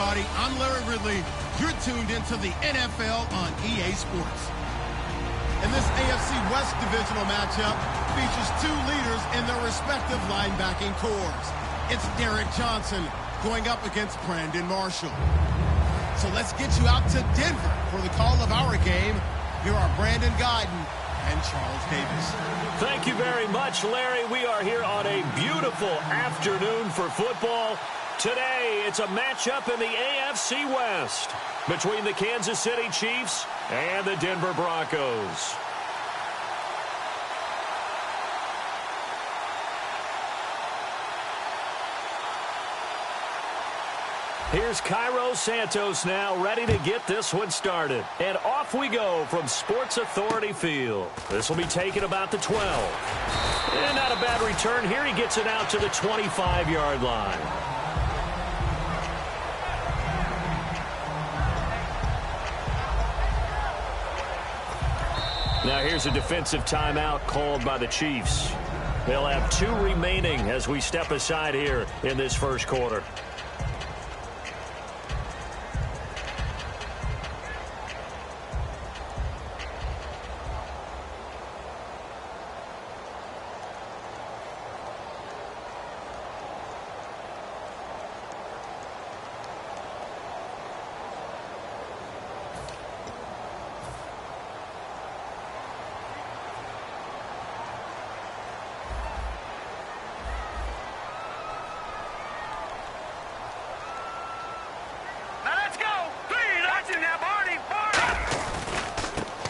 everybody. I'm Larry Ridley. You're tuned into the NFL on EA Sports. And this AFC West divisional matchup features two leaders in their respective linebacking corps. It's Derek Johnson going up against Brandon Marshall. So let's get you out to Denver for the call of our game. Here are Brandon Guyton and Charles Davis. Thank you very much, Larry. We are here on a beautiful afternoon for football. Today, it's a matchup in the AFC West between the Kansas City Chiefs and the Denver Broncos. Here's Cairo Santos now, ready to get this one started. And off we go from Sports Authority Field. This will be taken about the 12. And not a bad return here. He gets it out to the 25-yard line. Now here's a defensive timeout called by the Chiefs. They'll have 2 remaining as we step aside here in this first quarter.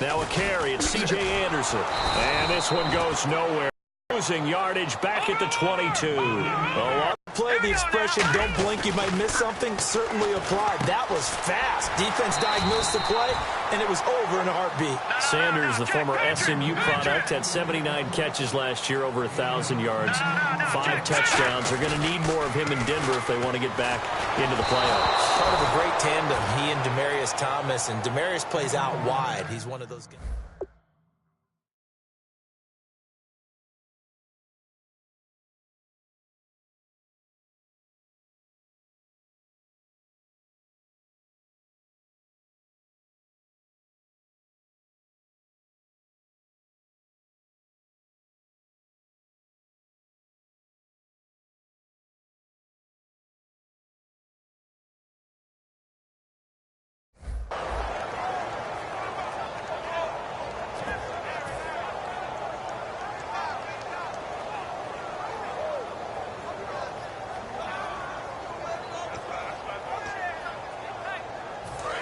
Now a carry, it's C.J. Anderson. And this one goes nowhere. Losing yardage back at the 22. Oh, play the expression, don't blink, you might miss something, certainly applied. That was fast. Defense diagnosed the play, and it was over in a heartbeat. Sanders, the former SMU product, had 79 catches last year, over 1,000 yards, 5 touchdowns. They're going to need more of him in Denver if they want to get back into the playoffs. Part of a great tandem, he and Demaryius Thomas, and Demaryius plays out wide. He's one of those guys.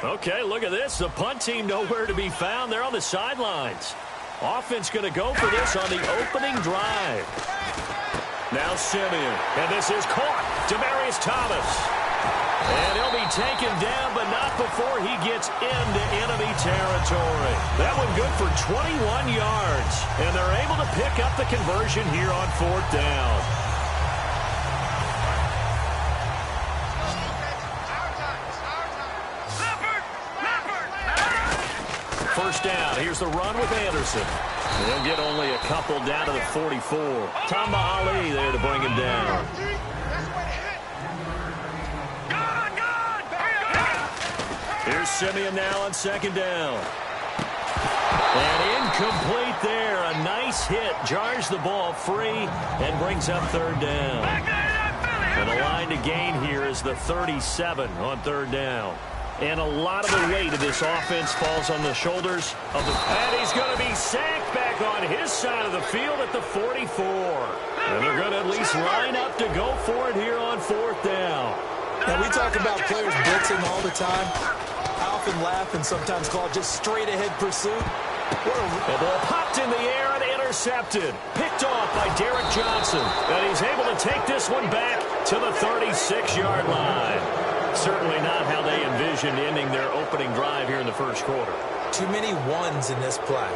Okay, look at this. The punt team nowhere to be found. They're on the sidelines. Offense going to go for this on the opening drive. Now Simeon. And this is caught. Demaryius Thomas. And he'll be taken down, but not before he gets into enemy territory. That one good for 21 yards. And they're able to pick up the conversion here on 4th down. First down. Here's the run with Anderson. They'll get only a couple down to the 44. Tamba Ali there to bring him down. Here's Simeon now on 2nd down. And incomplete there. A nice hit. Jars the ball free and brings up 3rd down. And the line to gain here is the 37 on 3rd down. And a lot of the weight of this offense falls on the shoulders of the... And he's going to be sacked back on his side of the field at the 44. And they're going to at least line up to go for it here on 4th down. Now, we talk about players blitzing all the time. I often laugh and sometimes call it just straight-ahead pursuit. The ball popped in the air and intercepted. Picked off by Derek Johnson. And he's able to take this one back to the 36-yard line. Certainly not how they envisioned ending their opening drive here in the first quarter. Too many ones in this play.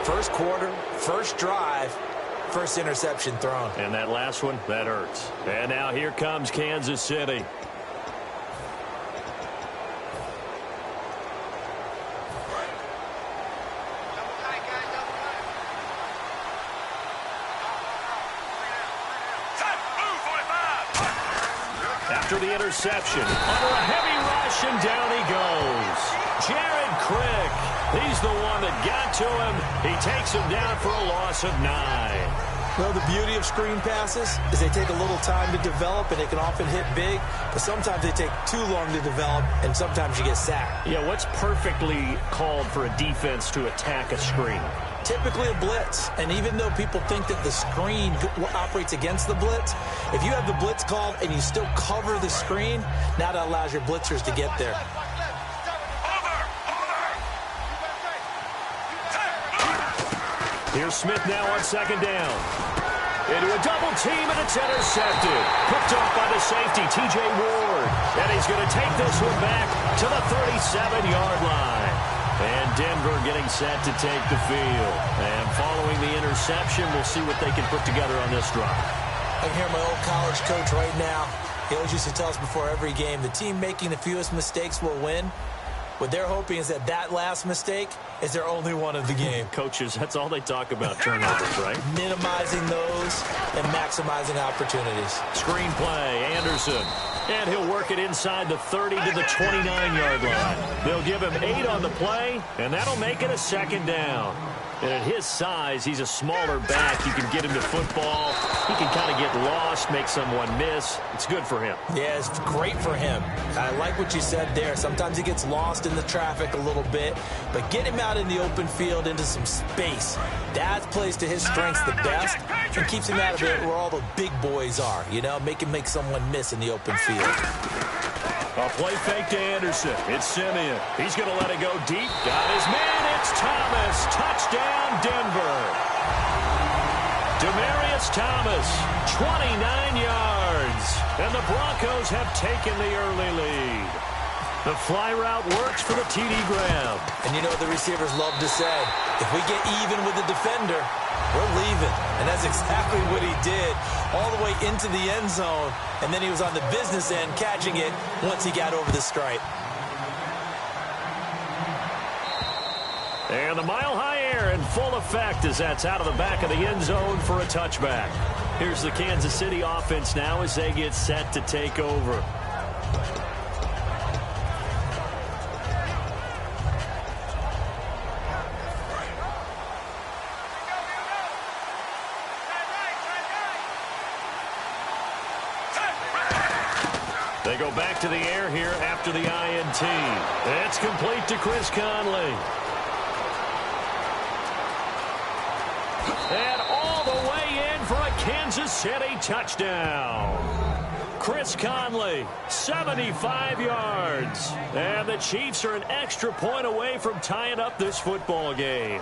First quarter, first drive, first interception thrown. And that last one, that hurts. And now here comes Kansas City. After the interception, under a heavy rush, and down he goes. Jared Crick, he's the one that got to him. He takes him down for a loss of 9. Well, the beauty of screen passes is they take a little time to develop, and they can often hit big, but sometimes they take too long to develop, and sometimes you get sacked. Yeah, what's perfectly called for a defense to attack a screen? Typically a blitz, and even though people think that the screen operates against the blitz, if you have the blitz called and you still cover the screen, now that allows your blitzers to get there. Here's Smith now on second down. Into a double team, and it's intercepted. Picked off by the safety, T.J. Ward. And he's going to take this one back to the 37-yard line. And Denver getting set to take the field. And following the interception, we'll see what they can put together on this drive. I can hear my old college coach right now. He always used to tell us before every game, the team making the fewest mistakes will win. What they're hoping is that that last mistake is their only one of the game. Coaches, that's all they talk about, turnovers, right? Minimizing those and maximizing opportunities. Screen play, Anderson. And he'll work it inside the 30 to the 29-yard line. They'll give him 8 on the play, and that'll make it a second down. And at his size, he's a smaller back. You can get him to football. He can kind of get lost, make someone miss. It's good for him. Yeah, it's great for him. I like what you said there. Sometimes he gets lost in the traffic a little bit, but get him out in the open field into some space. That plays to his strengths the best and keeps him out of it where all the big boys are, you know, make someone miss in the open field. A play fake to Anderson. It's Simeon. He's going to let it go deep. Got his man. It's Thomas. Touchdown, Denver. Demaryius Thomas, 29 yards. And the Broncos have taken the early lead. The fly route works for the TD grab. And you know what the receivers love to say? If we get even with the defender, we're leaving. And that's exactly what he did all the way into the end zone. And then he was on the business end catching it once he got over the stripe. And the mile-high air in full effect as that's out of the back of the end zone for a touchback. Here's the Kansas City offense now as they get set to take over. They go back to the air here after the INT. It's complete to Chris Conley. And all the way in for a Kansas City touchdown. Chris Conley, 75 yards. And the Chiefs are an extra point away from tying up this football game.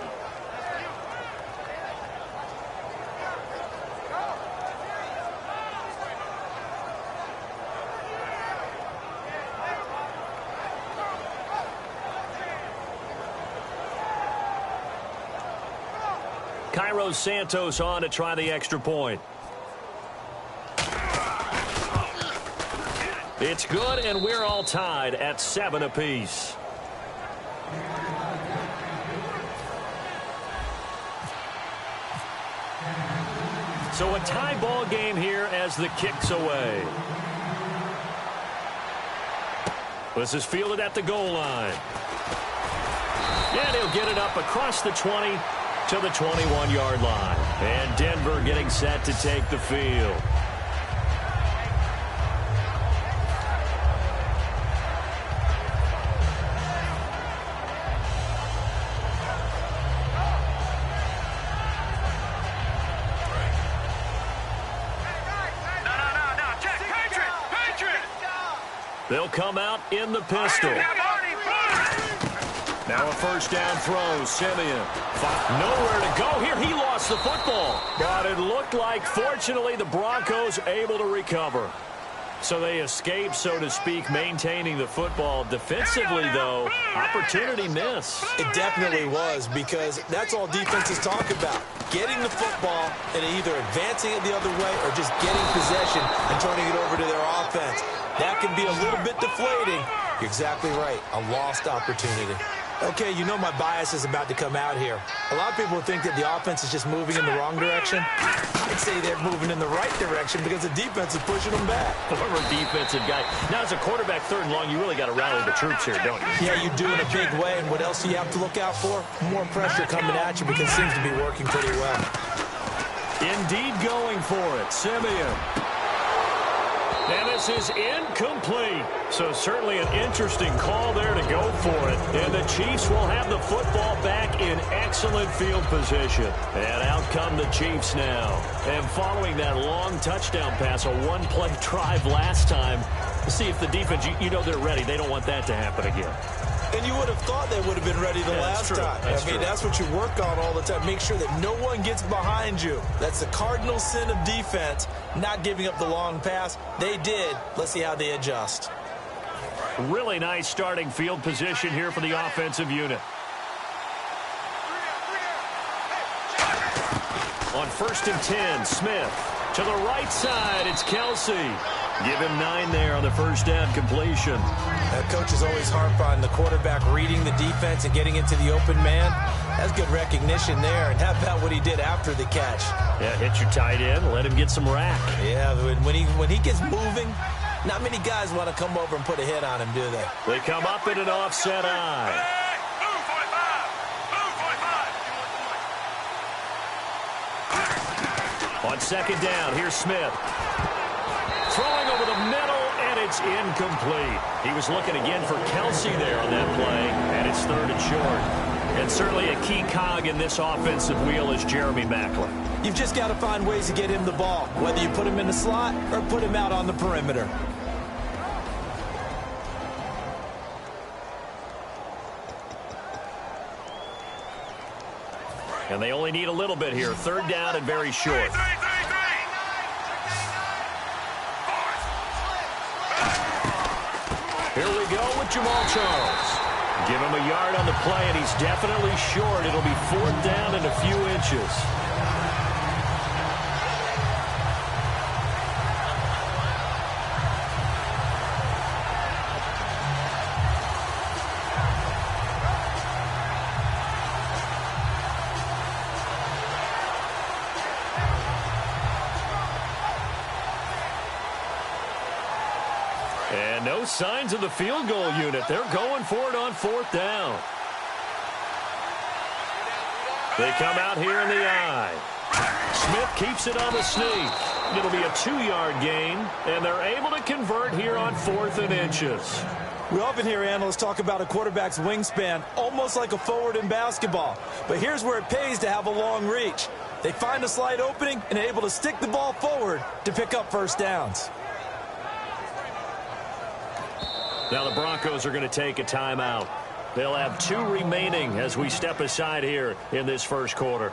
Cairo Santos on to try the extra point. It's good, and we're all tied at 7 apiece. So a tie ball game here as the kick's away. This is fielded at the goal line. And he'll get it up across the 20 to the 21-yard line. And Denver getting set to take the field. They'll come out in the pistol. Now a first down throw, Simeon. Nowhere to go here. He lost the football. But it looked like, fortunately, the Broncos able to recover. So they escape, so to speak, maintaining the football. Defensively, though, opportunity miss. It definitely was, because that's all defenses talk about. Getting the football and either advancing it the other way or just getting possession and turning it over to their offense. That can be a little bit deflating. You're exactly right. A lost opportunity. Okay, you know my bias is about to come out here. A lot of people think that the offense is just moving in the wrong direction. I'd say they're moving in the right direction because the defense is pushing them back. Former defensive guy. Now, as a quarterback, 3rd and long, you really got to rally the troops here, don't you? Yeah, you do in a big way. And what else do you have to look out for? More pressure coming at you because it seems to be working pretty well. Indeed going for it. Simeon. And this is incomplete. So certainly an interesting call there to go for it. And the Chiefs will have the football back in excellent field position. And out come the Chiefs now. And following that long touchdown pass, a one-play drive last time, see if the defense, you know they're ready. They don't want that to happen again. And you would have thought they would have been ready the last time. That's what you work on all the time. Make sure that no one gets behind you. That's the cardinal sin of defense, not giving up the long pass. They did. Let's see how they adjust. Really nice starting field position here for the offensive unit. On 1st and 10, Smith. To the right side, it's Kelsey. Give him 9 there on the first down completion. That coach is always harp on the quarterback reading the defense and getting into the open man. That's good recognition there. And how about what he did after the catch? Yeah, hit your tight end, let him get some rack. Yeah, when he gets moving, not many guys want to come over and put a hit on him, do they? They come up in an offset eye. On 2nd down, here's Smith. Throwing over the middle, and it's incomplete. He was looking again for Kelsey there on that play, and it's 3rd and short. And certainly a key cog in this offensive wheel is Jeremy Maclin. You've just got to find ways to get him the ball, whether you put him in the slot or put him out on the perimeter. And they only need a little bit here. 3rd down and very short. Here we go with Jamal Charles. Give him a yard on the play, and he's definitely short. It'll be 4th down and a few inches. And no signs of the field goal unit. They're going for it on 4th down. They come out here in the eye. Smith keeps it on the sneak. It'll be a 2-yard gain, and they're able to convert here on 4th and inches. We often hear analysts talk about a quarterback's wingspan, almost like a forward in basketball. But here's where it pays to have a long reach. They find a slight opening and are able to stick the ball forward to pick up first downs. Now the Broncos are going to take a timeout. They'll have 2 remaining as we step aside here in this first quarter.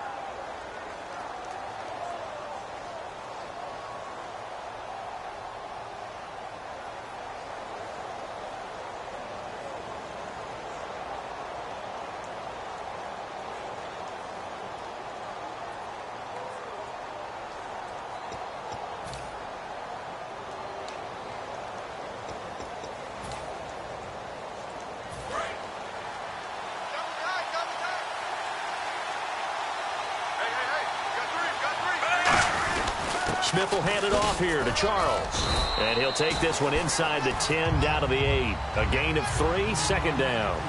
Smith will hand it off here to Charles. And he'll take this one inside the 10 down to the 8. A gain of 3, 2nd down.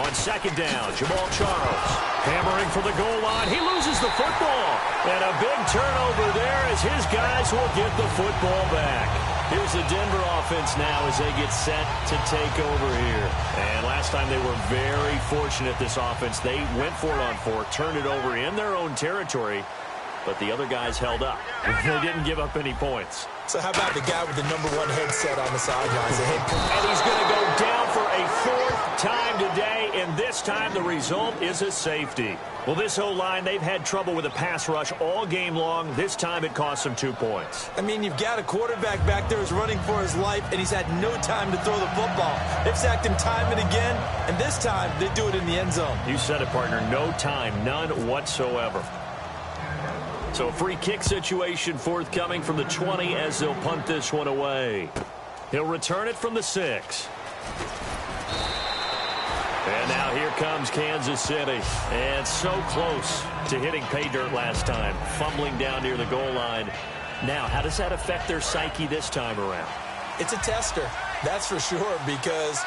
On 2nd down, Jamal Charles hammering for the goal line. He loses the football. And a big turnover there as his guys will get the football back. Here's the Denver offense now as they get set to take over here. And last time they were very fortunate, this offense. They went for it on 4, turned it over in their own territory, but the other guys held up. They didn't give up any points. So how about the guy with the #1 headset on the sidelines? The head coach. And he's going to go down for a fourth time today, and this time the result is a safety. Well, this O-line, they've had trouble with the pass rush all game long. This time it cost them 2 points. I mean, you've got a quarterback back there who's running for his life, and he's had no time to throw the football. They've sacked him time and again, and this time they do it in the end zone. You said it, partner. No time, none whatsoever. So a free kick situation forthcoming from the 20 as they'll punt this one away. He'll return it from the 6. And now here comes Kansas City. And so close to hitting pay dirt last time. Fumbling down near the goal line. Now, how does that affect their psyche this time around? It's a tester, that's for sure, because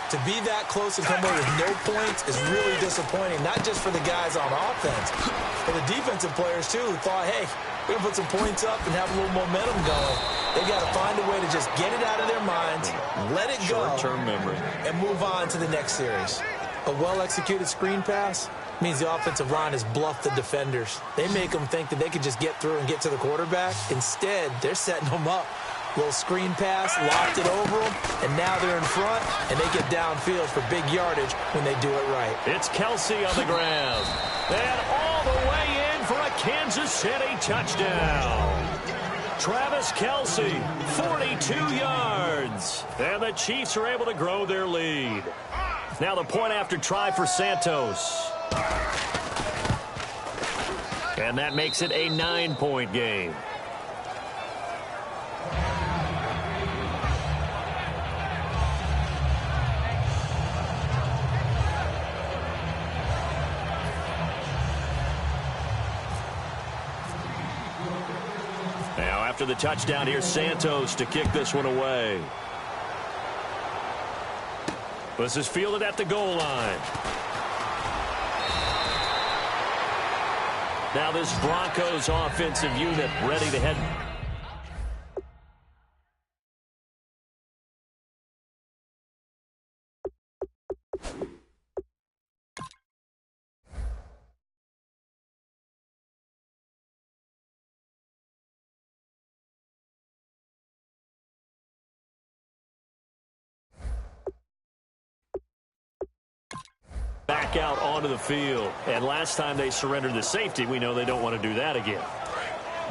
to be that close and come away with no points is really disappointing, not just for the guys on offense, but the defensive players, too, who thought, hey, we're going to put some points up and have a little momentum going. They've got to find a way to just get it out of their minds, let it go, short-term memory, and move on to the next series. A well-executed screen pass means the offensive line has bluffed the defenders. They make them think that they can just get through and get to the quarterback. Instead, they're setting them up. Little screen pass, locked it over them, and now they're in front, and they get downfield for big yardage when they do it right. It's Kelsey on the ground. And all the way in for a Kansas City touchdown. Travis Kelsey, 42 yards. And the Chiefs are able to grow their lead. Now the point after try for Santos. And that makes it a 9-point game. Now after the touchdown, here's Santos to kick this one away. This is fielded at the goal line. Now this Broncos offensive unit ready to head. Back out onto the field. And last time they surrendered the safety, we know they don't want to do that again.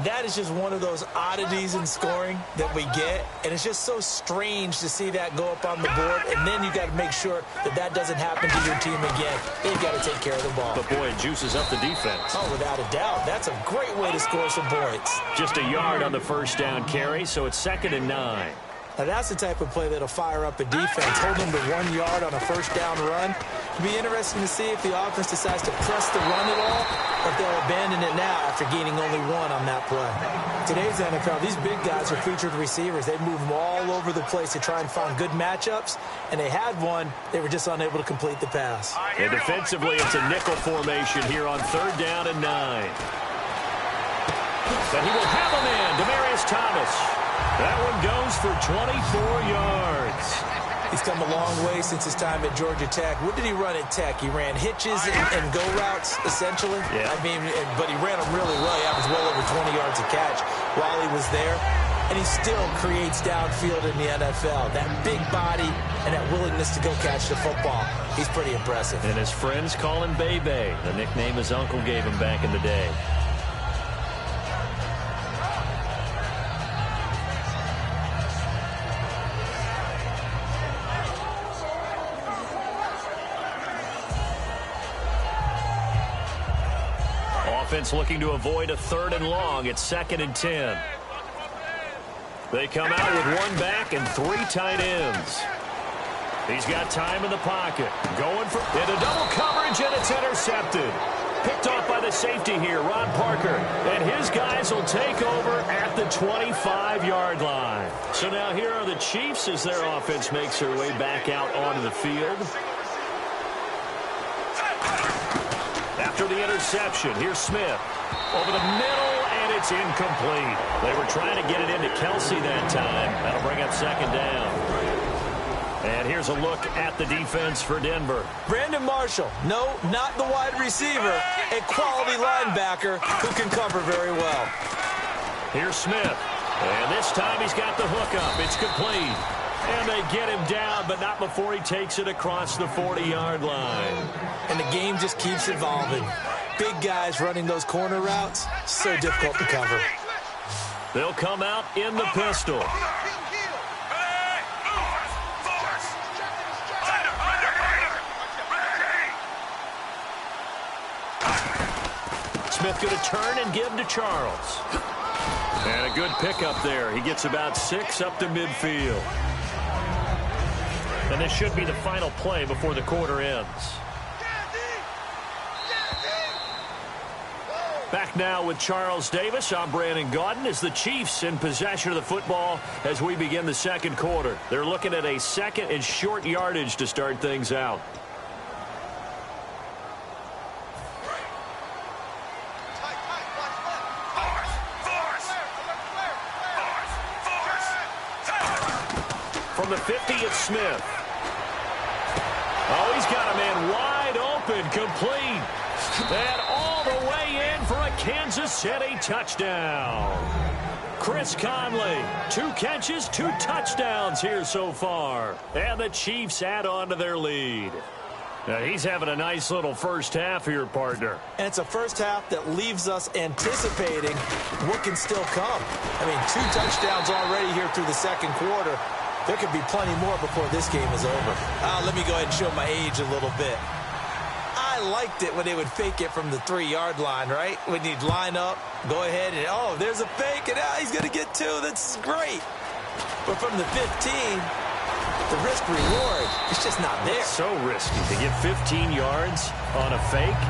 That is just one of those oddities in scoring that we get, and it's just so strange to see that go up on the board, and then you got to make sure that that doesn't happen to your team again. They've got to take care of the ball. But, boy, it juices up the defense. Oh, without a doubt. That's a great way to score some points. Just a yard on the first down carry, so it's 2nd and 9. Now, that's the type of play that'll fire up a defense. Hold them to 1 yard on a first down run. It'll be interesting to see if the offense decides to press the run at all, or if they'll abandon it now after gaining only 1 on that play. Today's NFL, these big guys are featured receivers. They move them all over the place to try and find good matchups, and they had one. They were just unable to complete the pass. And defensively, it's a nickel formation here on 3rd down and 9. But he will have him in, Demaryius Thomas. That one goes for 24 yards. He's come a long way since his time at Georgia Tech. What did he run at Tech? He ran hitches and go routes, essentially. Yeah. I mean, but he ran them really well. He averaged well over 20 yards a catch while he was there. And he still creates downfield in the NFL. That big body and that willingness to go catch the football. He's pretty impressive. And his friends call him Bebe, the nickname his uncle gave him back in the day. Offense looking to avoid a 3rd and long. It's 2nd and 10. They come out with 1 back and 3 tight ends. He's got time in the pocket. Going for into double coverage, and it's intercepted. Picked off by the safety here, Ron Parker. And his guys will take over at the 25-yard line. So now here are the Chiefs as their offense makes their way back out onto the field. After the interception, here's Smith. Over the middle, and it's incomplete. They were trying to get it into Kelsey that time. That'll bring up 2nd down. And here's a look at the defense for Denver. Brandon Marshall, no, not the wide receiver, a quality linebacker who can cover very well. Here's Smith. And this time he's got the hook up. It's complete. And they get him down, but not before he takes it across the 40-yard line. And the game just keeps evolving. Big guys running those corner routes, so difficult to cover. They'll come out in the pistol. Smith going to turn and give to Charles. And a good pickup there. He gets about 6 up to midfield. And this should be the final play before the quarter ends. Back now with Charles Davis. I'm Brandon Gaudin as the Chiefs in possession of the football as we begin the second quarter. They're looking at a second and short yardage to start things out. From the 50, it's Smith. Oh, he's got a man wide open, complete. And all the way in for a Kansas City touchdown. Chris Conley, 2 catches, 2 touchdowns here so far. And the Chiefs add on to their lead. Now, he's having a nice little first half here, partner. And it's a first half that leaves us anticipating what can still come. I mean, 2 touchdowns already here through the second quarter. There could be plenty more before this game is over. Let me go ahead and show my age a little bit. I liked it when they would fake it from the 3-yard line, right? When you'd line up, go ahead, and oh, there's a fake, and he's going to get 2. That's great. But from the 15, the risk-reward, it's just not there. It's so risky to get 15 yards on a fake.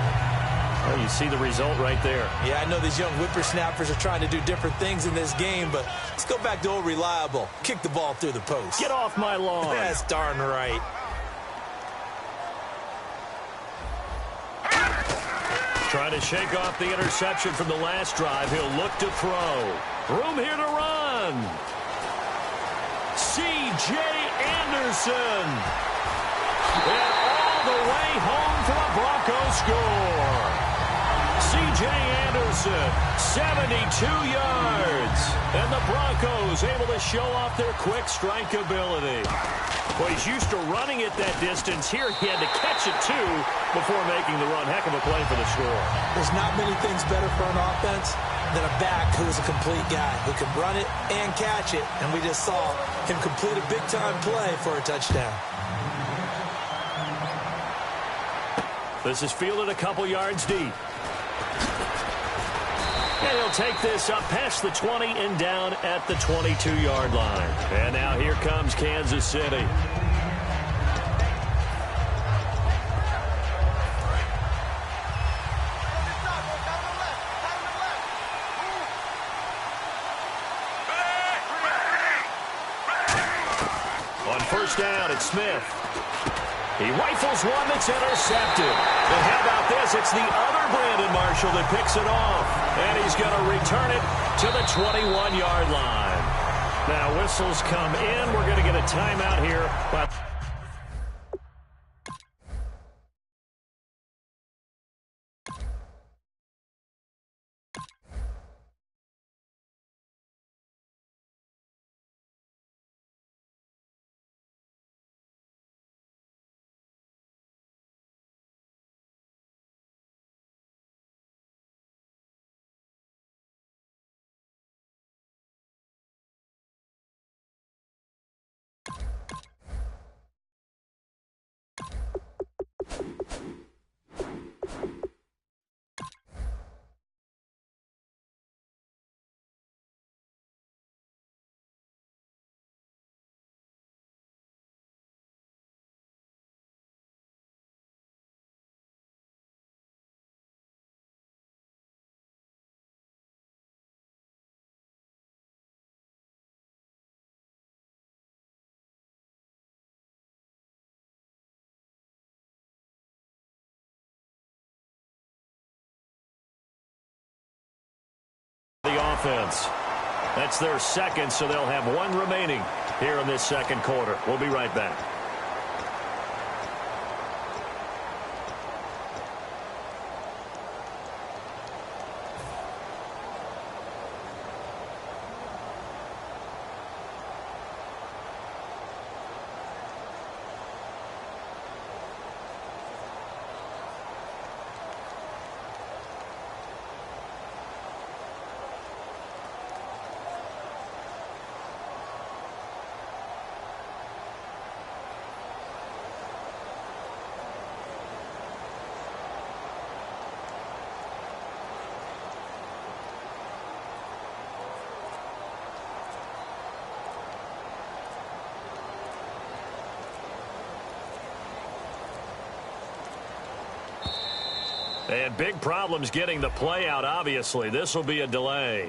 Well, you see the result right there. Yeah, I know these young whippersnappers are trying to do different things in this game, but let's go back to old reliable. Kick the ball through the post. Get off my lawn. That's darn right. Trying to shake off the interception from the last drive. He'll look to throw. Room here to run. C.J. Anderson. And all the way home for a Broncos score. C.J. Anderson, 72 yards. And the Broncos able to show off their quick strike ability. Well, he's used to running it that distance. Here he had to catch it, too, before making the run. Heck of a play for the score. There's not many things better for an offense than a back who is a complete guy who can run it and catch it. And we just saw him complete a big-time play for a touchdown. This is fielded a couple yards deep. And he'll take this up past the 20 and down at the 22-yard line. And now here comes Kansas City. On first down, it's Smith. He rifles one that's intercepted. And how about this? It's the other Brandon Marshall that picks it off. And he's going to return it to the 21-yard line. Now, whistles come in. We're going to get a timeout here. But the offense. That's their second, so they'll have one remaining here in this second quarter. We'll be right back. And big problems getting the play out, obviously. This will be a delay.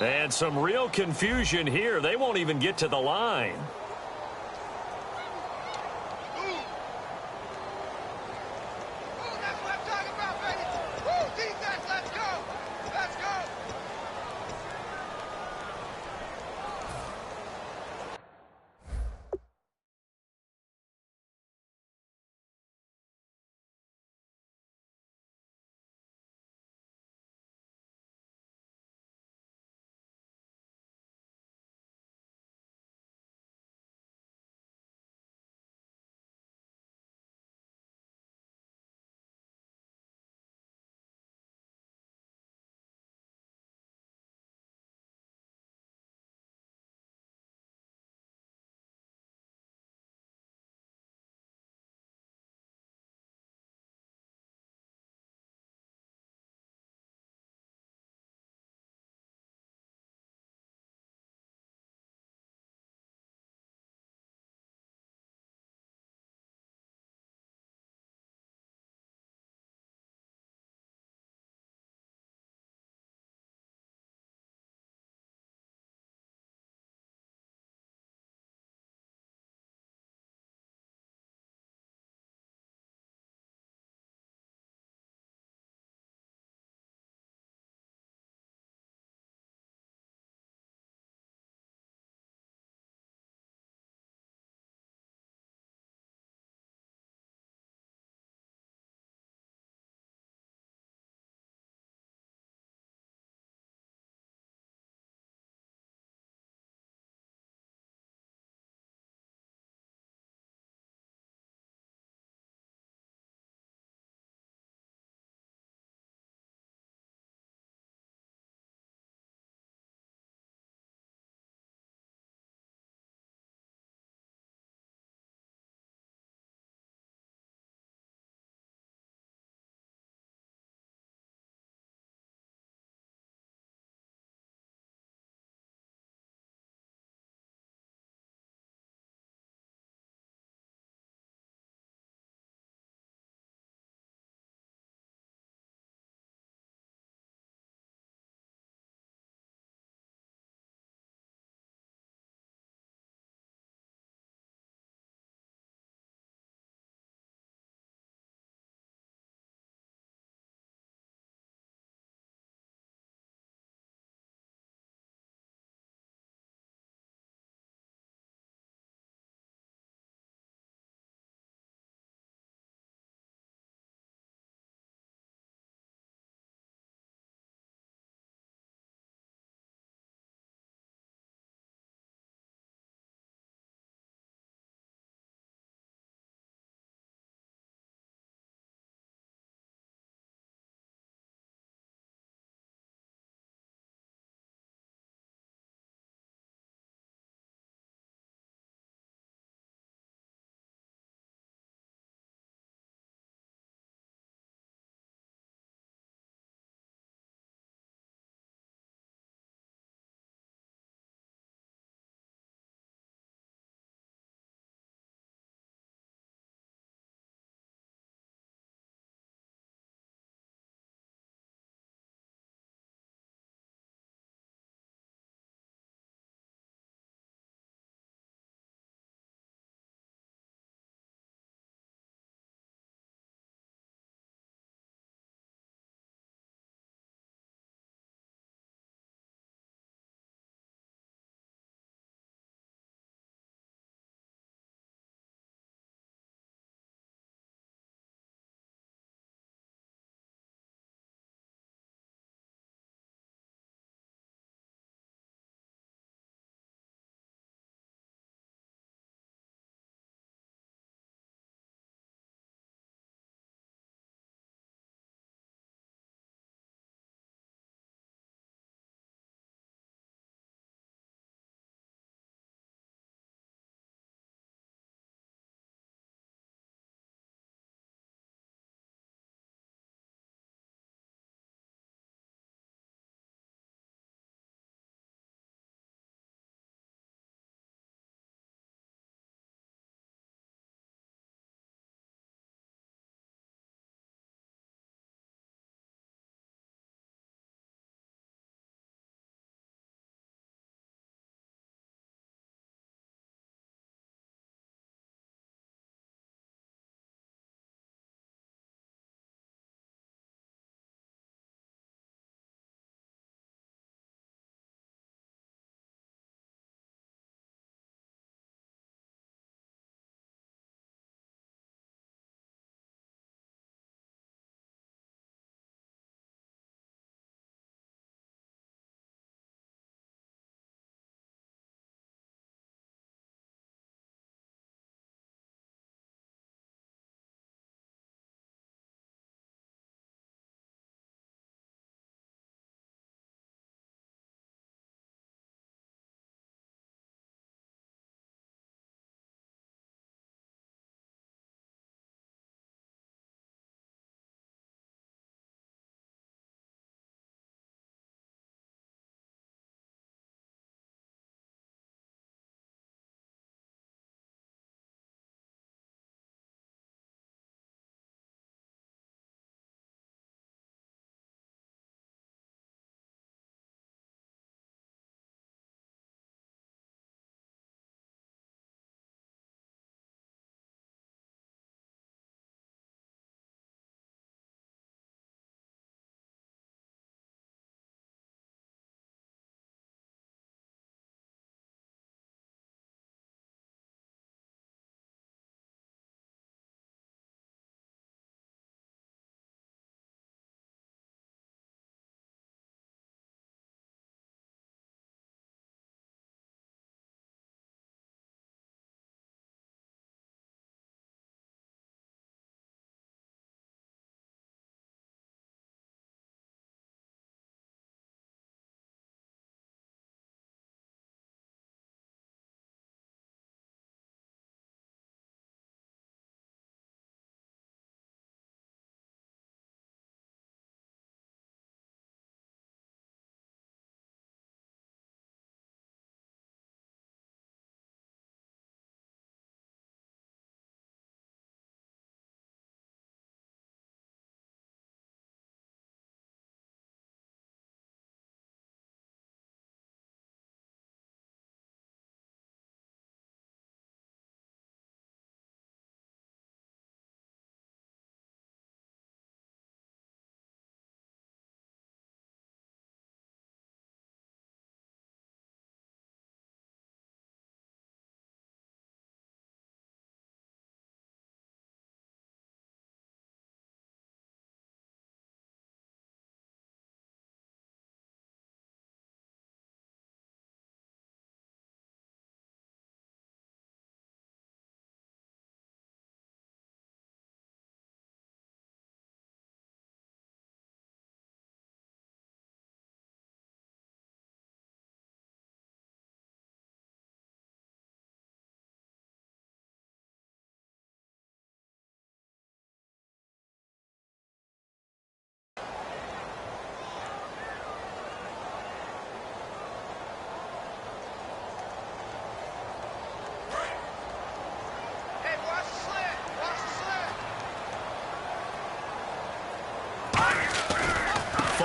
And some real confusion here. They won't even get to the line.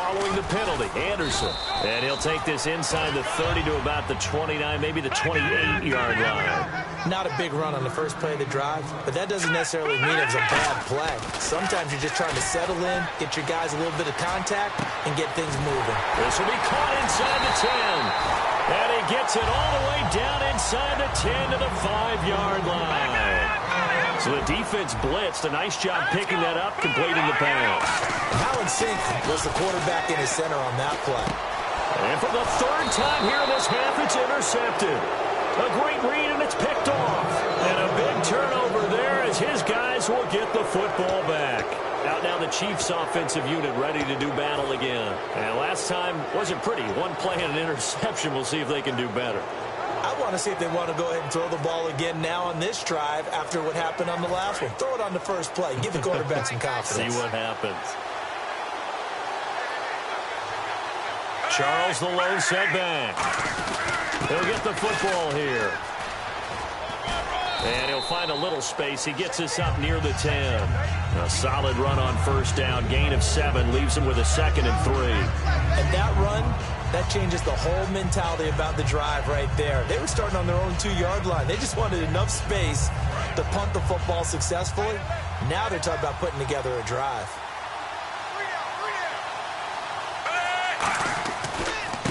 following the penalty. Anderson. And he'll take this inside the 30 to about the 29, maybe the 28-yard line. Not a big run on the first play of the drive, but that doesn't necessarily mean it was a bad play. Sometimes you're just trying to settle in, get your guys a little bit of contact, and get things moving. This will be caught inside the 10. And he gets it all the way down inside the 10 to the 5-yard line. So the defense blitzed. A nice job picking that up, completing the pass. How in sync was the quarterback in his center on that play? And for the third time here in this half, it's intercepted. A great read, and it's picked off. And a big turnover there as his guys will get the football back. Out now the Chiefs offensive unit ready to do battle again. And last time wasn't pretty. One play and an interception. We'll see if they can do better. I want to see if they want to go ahead and throw the ball again now on this drive after what happened on the last one. Throw it on the first play. Give the quarterback some confidence. See what happens. Charles the lone setback. He'll get the football here. And he'll find a little space. He gets this up near the 10. A solid run on first down. Gain of 7 leaves him with a 2nd and 3. And that run, that changes the whole mentality about the drive right there. They were starting on their own 2-yard line. They just wanted enough space to punt the football successfully. Now they're talking about putting together a drive.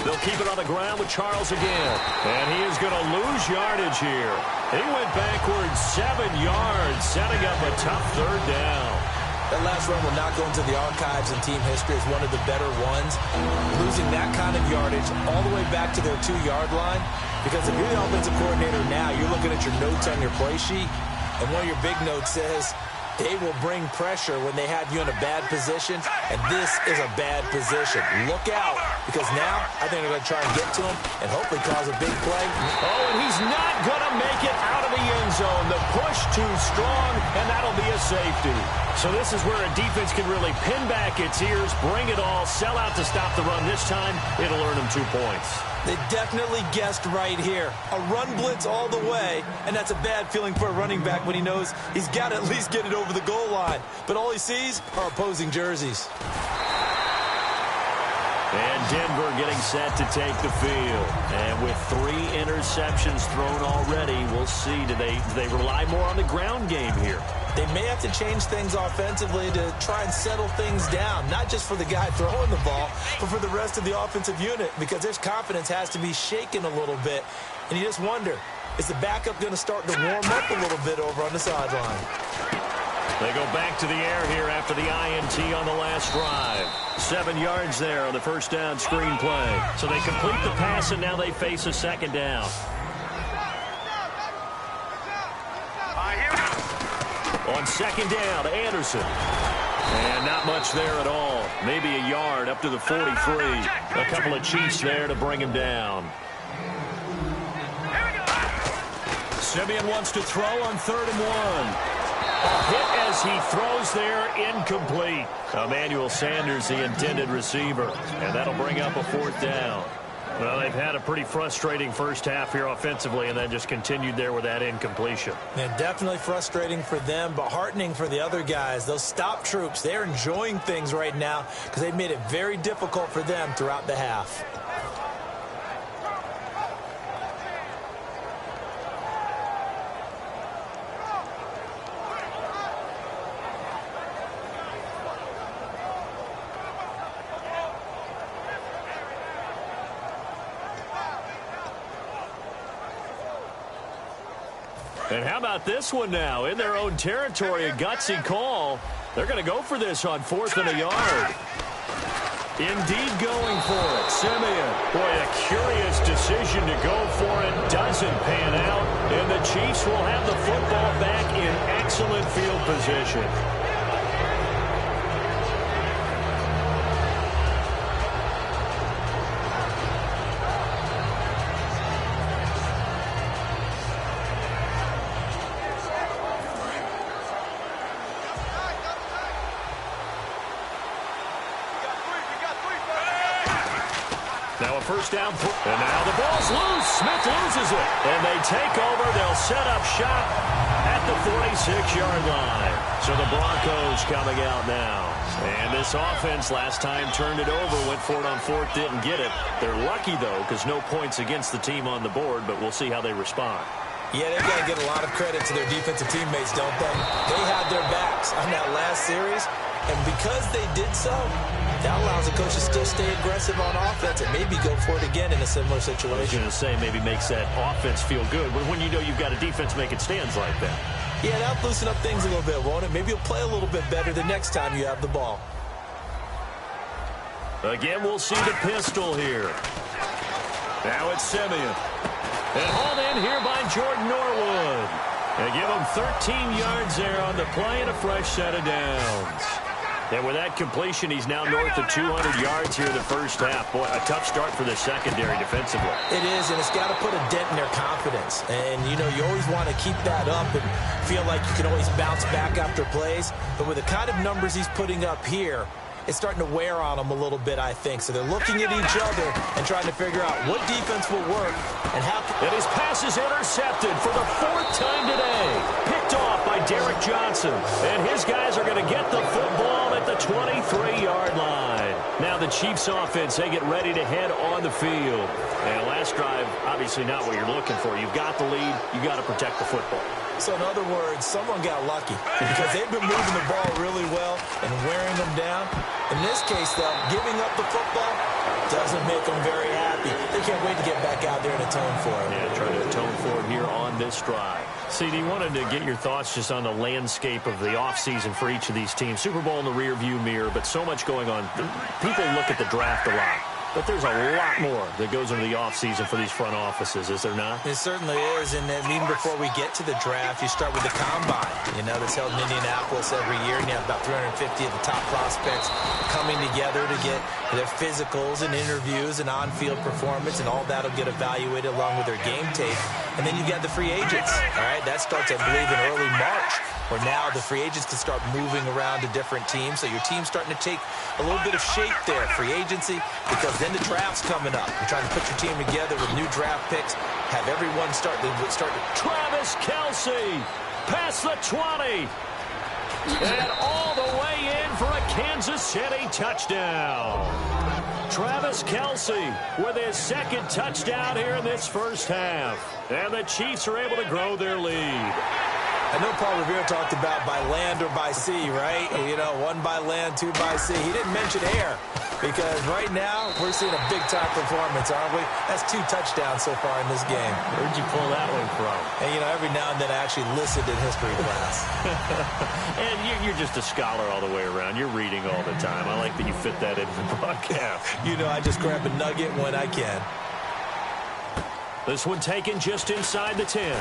They'll keep it on the ground with Charles again. And he is going to lose yardage here. He went backwards 7 yards, setting up a tough third down. That last run will not go into the archives in team history as one of the better ones. Losing that kind of yardage all the way back to their 2-yard line. Because if you're the offensive coordinator now, you're looking at your notes on your play sheet, and one of your big notes says, they will bring pressure when they have you in a bad position, and this is a bad position. Look out, because now I think they're going to try and get to him and hopefully cause a big play. Oh, and he's not going to make it out of the end zone. The push too strong, and that'll be a safety. So this is where a defense can really pin back its ears, bring it all, sell out to stop the run. This time, it'll earn them 2 points. They definitely guessed right here. A run blitz all the way, and that's a bad feeling for a running back when he knows he's got to at least get it over the goal line. But all he sees are opposing jerseys. And Denver getting set to take the field. And with 3 interceptions thrown already, we'll see. Do they rely more on the ground game here? They may have to change things offensively to try and settle things down, not just for the guy throwing the ball, but for the rest of the offensive unit, because their confidence has to be shaken a little bit. And you just wonder, is the backup going to start to warm up a little bit over on the sideline? They go back to the air here after the INT on the last drive. 7 yards there on the first down screen play. So they complete the pass, and now they face a 2nd down. On 2nd down, Anderson. And not much there at all. Maybe a yard up to the 43. A couple of Chiefs there to bring him down. Simeon wants to throw on 3rd and 1. A hit as he throws there, incomplete. Emmanuel Sanders, the intended receiver. And that'll bring up a 4th down. Well, they've had a pretty frustrating first half here offensively, and then just continued there with that incompletion. Yeah, definitely frustrating for them, but heartening for the other guys. Those stop troops, they're enjoying things right now because they've made it very difficult for them throughout the half. And how about this one now? In their own territory, a gutsy call. They're going to go for this on 4th and a yard. Indeed going for it. Simeon. Boy, a curious decision to go for it. Doesn't pan out. And the Chiefs will have the football back in excellent field position. First down, and now the ball's loose. Smith loses it, and they take over. They'll set up shop at the 46-yard line. So the Broncos coming out now. And this offense last time turned it over, went for it on fourth, didn't get it. They're lucky, though, because no points against the team on the board, but we'll see how they respond. Yeah, they've got to give a lot of credit to their defensive teammates, don't they? They had their backs on that last series, and because they did so, that allows the coach to still stay aggressive on offense and maybe go for it again in a similar situation. I was going to say maybe makes that offense feel good, but when you know you've got a defense making stands like that. Yeah, that'll loosen up things a little bit, won't it? Maybe you'll play a little bit better the next time you have the ball. Again, we'll see the pistol here. Now it's Simeon. And hauled in here by Jordan Norwood. They give him 13 yards there on the play and a fresh set of downs. And with that completion, he's now north of 200 yards here in the first half. Boy, a tough start for the secondary defensively. It is, and it's got to put a dent in their confidence. And, you know, you always want to keep that up and feel like you can always bounce back after plays. But with the kind of numbers he's putting up here, it's starting to wear on them a little bit, I think. So they're looking at each other and trying to figure out what defense will work and how. And his pass is intercepted for the fourth time today. Picked off by Derek Johnson. And his guys are going to get the football at the 23-yard line. Now the Chiefs offense, they get ready to head on the field. And last drive, obviously not what you're looking for. You've got the lead. You've got to protect the football. So in other words, someone got lucky because they've been moving the ball really well and wearing them down. In this case, though, giving up the football doesn't make them very happy. They can't wait to get back out there and atone for it. Yeah, trying to atone for it here on this drive. CD, wanted to get your thoughts just on the landscape of the offseason for each of these teams. Super Bowl in the rearview mirror, but so much going on. People look at the draft a lot. But there's a lot more that goes into the offseason for these front offices, is there not? It certainly is, and then even before we get to the draft, you start with the combine. You know, that's held in Indianapolis every year, and you have about 350 of the top prospects coming together to get their physicals and interviews and on-field performance, and all that will get evaluated along with their game tape. And then you've got the free agents, all right? That starts, I believe, in early March, where now the free agents can start moving around to different teams, so your team's starting to take a little bit of shape there, free agency, because then the draft's coming up. You're trying to put your team together with new draft picks, have everyone start to Travis Kelce, past the 20, and all the way in for a Kansas City touchdown. Travis Kelce with his second touchdown here in this first half. And the Chiefs are able to grow their lead. I know Paul Revere talked about by land or by sea, right? You know, one by land, two by sea. He didn't mention air because right now we're seeing a big-time performance, aren't we? That's 2 touchdowns so far in this game. Where'd you pull that one from? And, you know, every now and then I actually listened in history class. And you're just a scholar all the way around. You're reading all the time. I like that you fit that into the broadcast. You know, I just grab a nugget when I can. This one taken just inside the 10.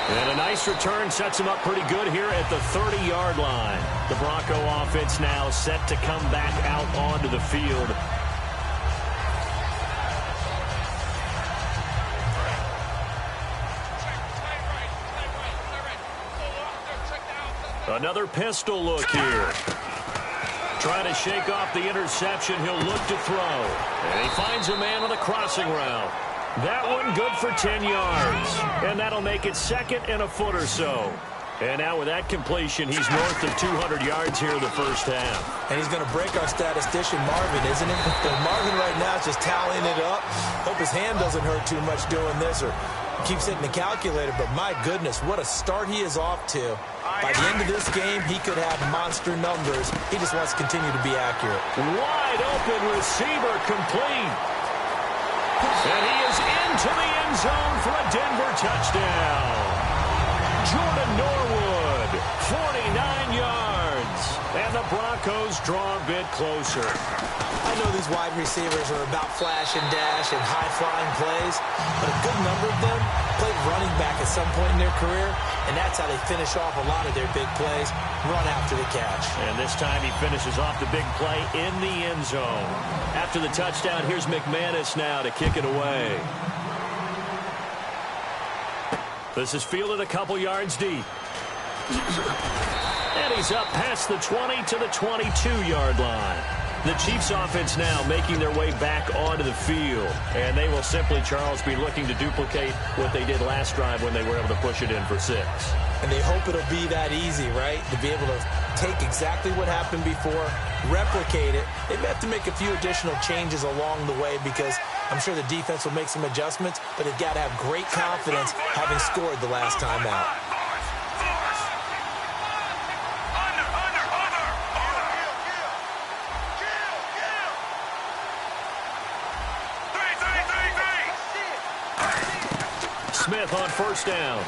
And a nice return sets him up pretty good here at the 30-yard line. The Bronco offense now set to come back out onto the field. Another pistol look here. Trying to shake off the interception. He'll look to throw. And he finds a man on the crossing route. That one good for 10 yards. And that'll make it second and a foot or so. And now with that completion, he's north of 200 yards here in the first half. And he's going to break our statistician, Marvin, isn't it? Marvin right now is just tallying it up. Hope his hand doesn't hurt too much doing this or keeps hitting the calculator. But my goodness, what a start he is off to. By the end of this game, he could have monster numbers. He just wants to continue to be accurate. Wide open receiver complete. And he is into the end zone for a Denver touchdown. Jordan Norwood, 49 yards. And the Broncos draw a bit closer. I know these wide receivers are about flash and dash and high-flying plays, but a good number of them played running back at some point in their career, and that's how they finish off a lot of their big plays, run after the catch. And this time he finishes off the big play in the end zone. After the touchdown, here's McManus now to kick it away. This is fielded a couple yards deep. And he's up past the 20 to the 22-yard line. The Chiefs offense now making their way back onto the field. And they will simply, Charles, be looking to duplicate what they did last drive when they were able to push it in for 6. And they hope it'll be that easy, right? To be able to take exactly what happened before, replicate it. They may have to make a few additional changes along the way because I'm sure the defense will make some adjustments, but they've got to have great confidence having scored the last time out. Smith on first down.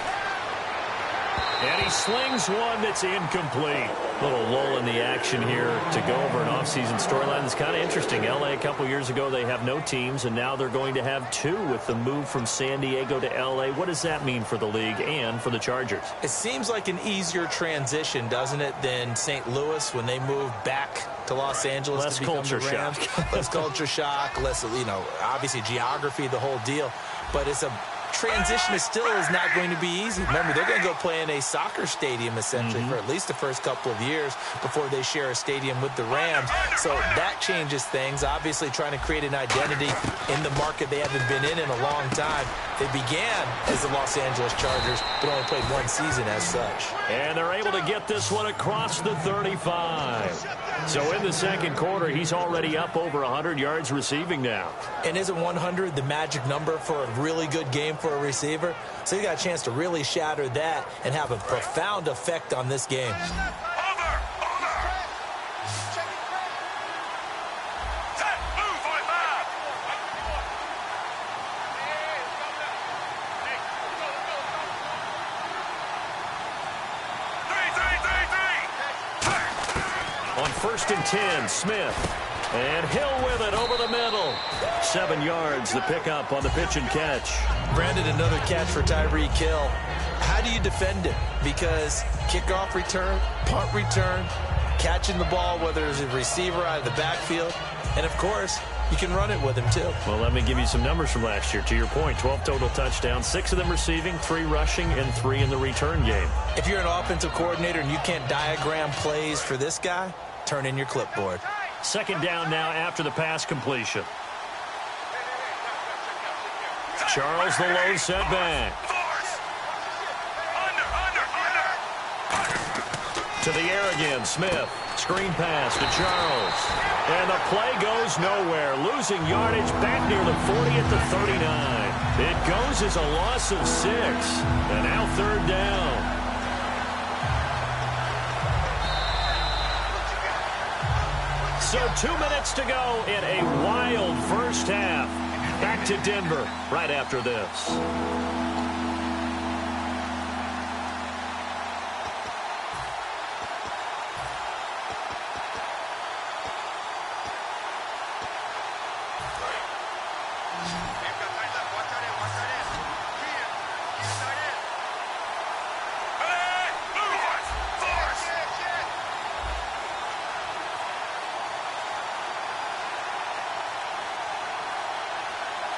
And he slings one that's incomplete. A little lull in the action here to go over an offseason storyline that's kind of interesting. L.A. a couple years ago, they have no teams, and now they're going to have 2 with the move from San Diego to L.A. What does that mean for the league and for the Chargers? It seems like an easier transition, doesn't it, than St. Louis when they moved back to Los Angeles less to become culture the Rams. shock. Less culture shock, less, obviously geography, the whole deal. But it's a transition is not going to be easy. Remember, they're going to go play in a soccer stadium, essentially, for at least the first couple of years before they share a stadium with the Rams. So that changes things. Obviously, trying to create an identity in the market they haven't been in a long time. They began as the Los Angeles Chargers, but only played 1 season as such. And they're able to get this one across the 35. So in the second quarter, he's already up over 100 yards receiving now. And isn't 100 the magic number for a really good game for a receiver? So you got a chance to really shatter that and have a profound effect on this game. On 1st and 10, Smith. And Hill with it over the middle. 7 yards, the pickup on the pitch and catch. Brandon, another catch for Tyreek Hill. How do you defend it? Because kickoff return, punt return, catching the ball, whether it's a receiver out of the backfield, and, of course, you can run it with him, too. Well, let me give you some numbers from last year. To your point, 12 total touchdowns, 6 of them receiving, 3 rushing, and 3 in the return game. If you're an offensive coordinator and you can't diagram plays for this guy, turn in your clipboard. Second down now after the pass completion. Charles the lone setback. To the air again, Smith. Screen pass to Charles. And the play goes nowhere. Losing yardage back near the 40 at the 39. It goes as a loss of 6. And now 3rd down. So 2 minutes to go in a wild first half. Back to Denver right after this.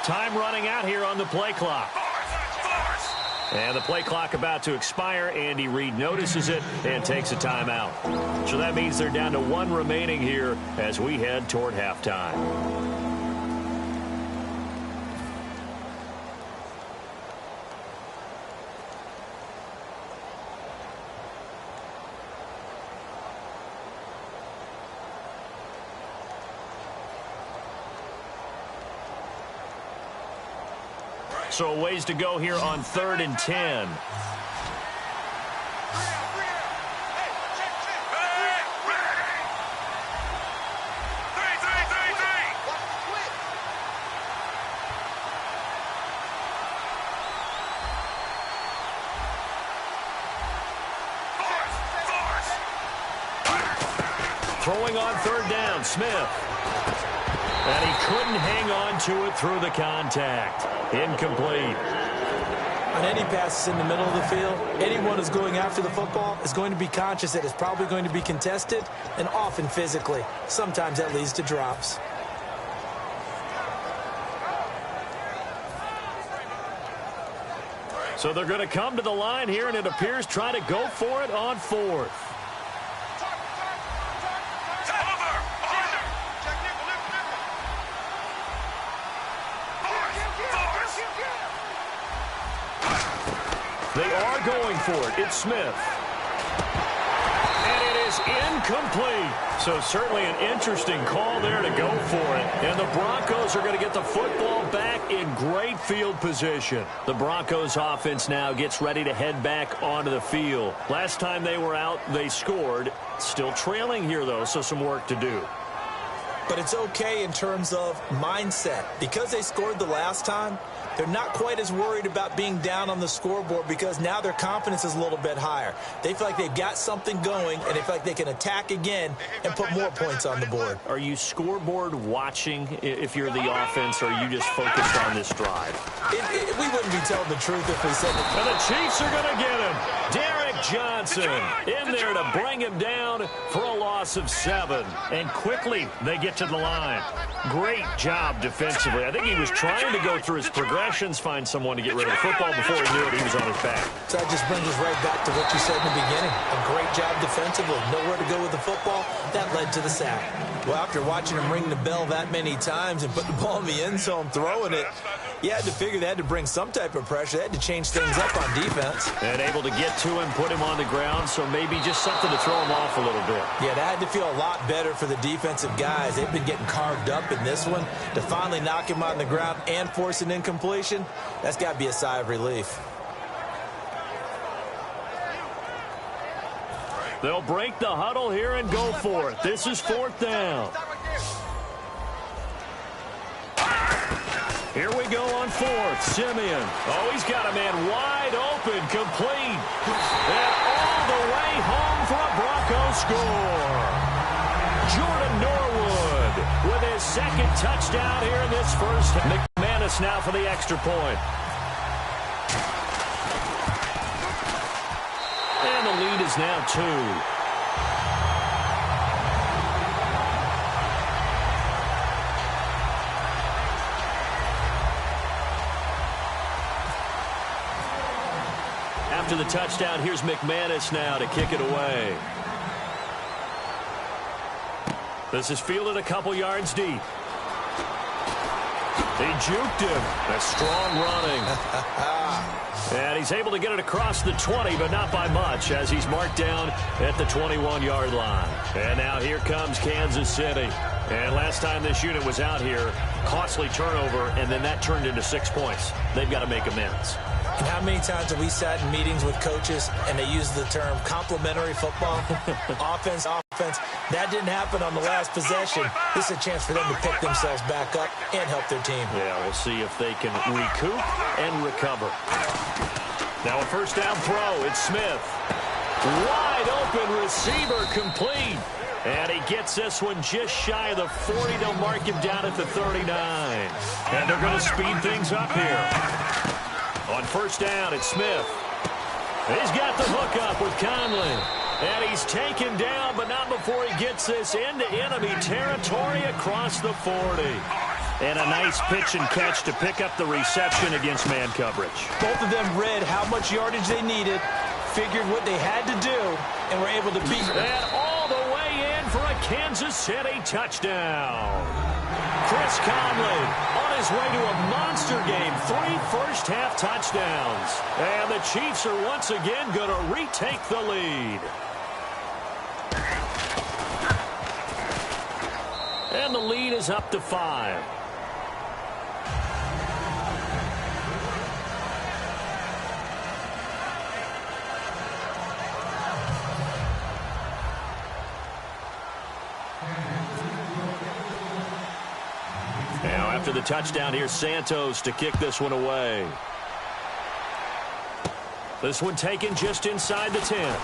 Time running out here on the play clock. And the play clock about to expire. Andy Reid notices it and takes a timeout. So that means they're down to 1 remaining here as we head toward halftime. So a ways to go here on 3rd and 10. Throwing on 3rd down, Smith. And he couldn't hang on to it through the contact. Incomplete. On any passes in the middle of the field, anyone who's going after the football is going to be conscious that it's probably going to be contested, and often physically. Sometimes that leads to drops. So they're going to come to the line here, and it appears try to go for it on 4th. They are going for it. It's Smith. And it is incomplete. So certainly an interesting call there to go for it. And the Broncos are going to get the football back in great field position. The Broncos offense now gets ready to head back onto the field. Last time they were out, they scored. Still trailing here, though, so some work to do. But it's okay in terms of mindset. Because they scored the last time, they're not quite as worried about being down on the scoreboard because now their confidence is a little bit higher. They feel like they've got something going, and they feel like they can attack again and put more points on the board. Are you scoreboard watching if you're the offense, or are you just focused on this drive? We wouldn't be telling the truth if we said that. And the Chiefs are going to get him. Derek Johnson in there to bring him down for a loss of 7. And quickly they get to the line. Great job defensively. I think he was trying to go through his progressions, find someone to get rid of the football. Before he knew it, he was on his back. So that just brings us right back to what you said in the beginning. A great job defensively. Nowhere to go with the football. That led to the sack. Well, after watching him ring the bell that many times and put the ball in the end zone throwing it, you had to figure they had to bring some type of pressure. They had to change things up on defense. And able to get to him, put him on the ground, so maybe just something to throw him off a little bit. Yeah, that had to feel a lot better for the defensive guys. They've been getting carved up in this one. To finally knock him on the ground and force an incompletion, that's got to be a sigh of relief. They'll break the huddle here and go for it. This is 4th down. Here we go on 4th. Simeon. Oh, he's got a man wide open, complete. And all the way home for a Broncos score. Jordan Norwood with his 2nd touchdown here in this first. McManus now for the extra point. And the lead is now 2. After the touchdown, here's McManus now to kick it away. This is fielded a couple yards deep. He juked him. That's strong running. And he's able to get it across the 20, but not by much, as he's marked down at the 21-yard line. And now here comes Kansas City. And last time this unit was out here, costly turnover, and then that turned into 6 points. They've got to make amends. And how many times have we sat in meetings with coaches and they use the term complementary football? offense. That didn't happen on the last possession. This is a chance for them to pick themselves back up and help their team. Yeah, we'll see if they can recoup and recover. Now a 1st down throw. It's Smith. Wide open receiver, complete. And he gets this one just shy of the 40. They'll mark him down at the 39. And they're going to speed things up here. On 1st down, it's Smith. He's got the hook up with Conley. And he's taken down, but not before he gets this into enemy territory across the 40. And a nice pitch and catch to pick up the reception against man coverage. Both of them read how much yardage they needed, figured what they had to do, and were able to beat. And all the way in for a Kansas City touchdown. Chris Conley on his way to a monster game. 3 first-half touchdowns. And the Chiefs are once again going to retake the lead. And the lead is up to 5. Now after the touchdown, here's Santos to kick this one away. This one taken just inside the 10.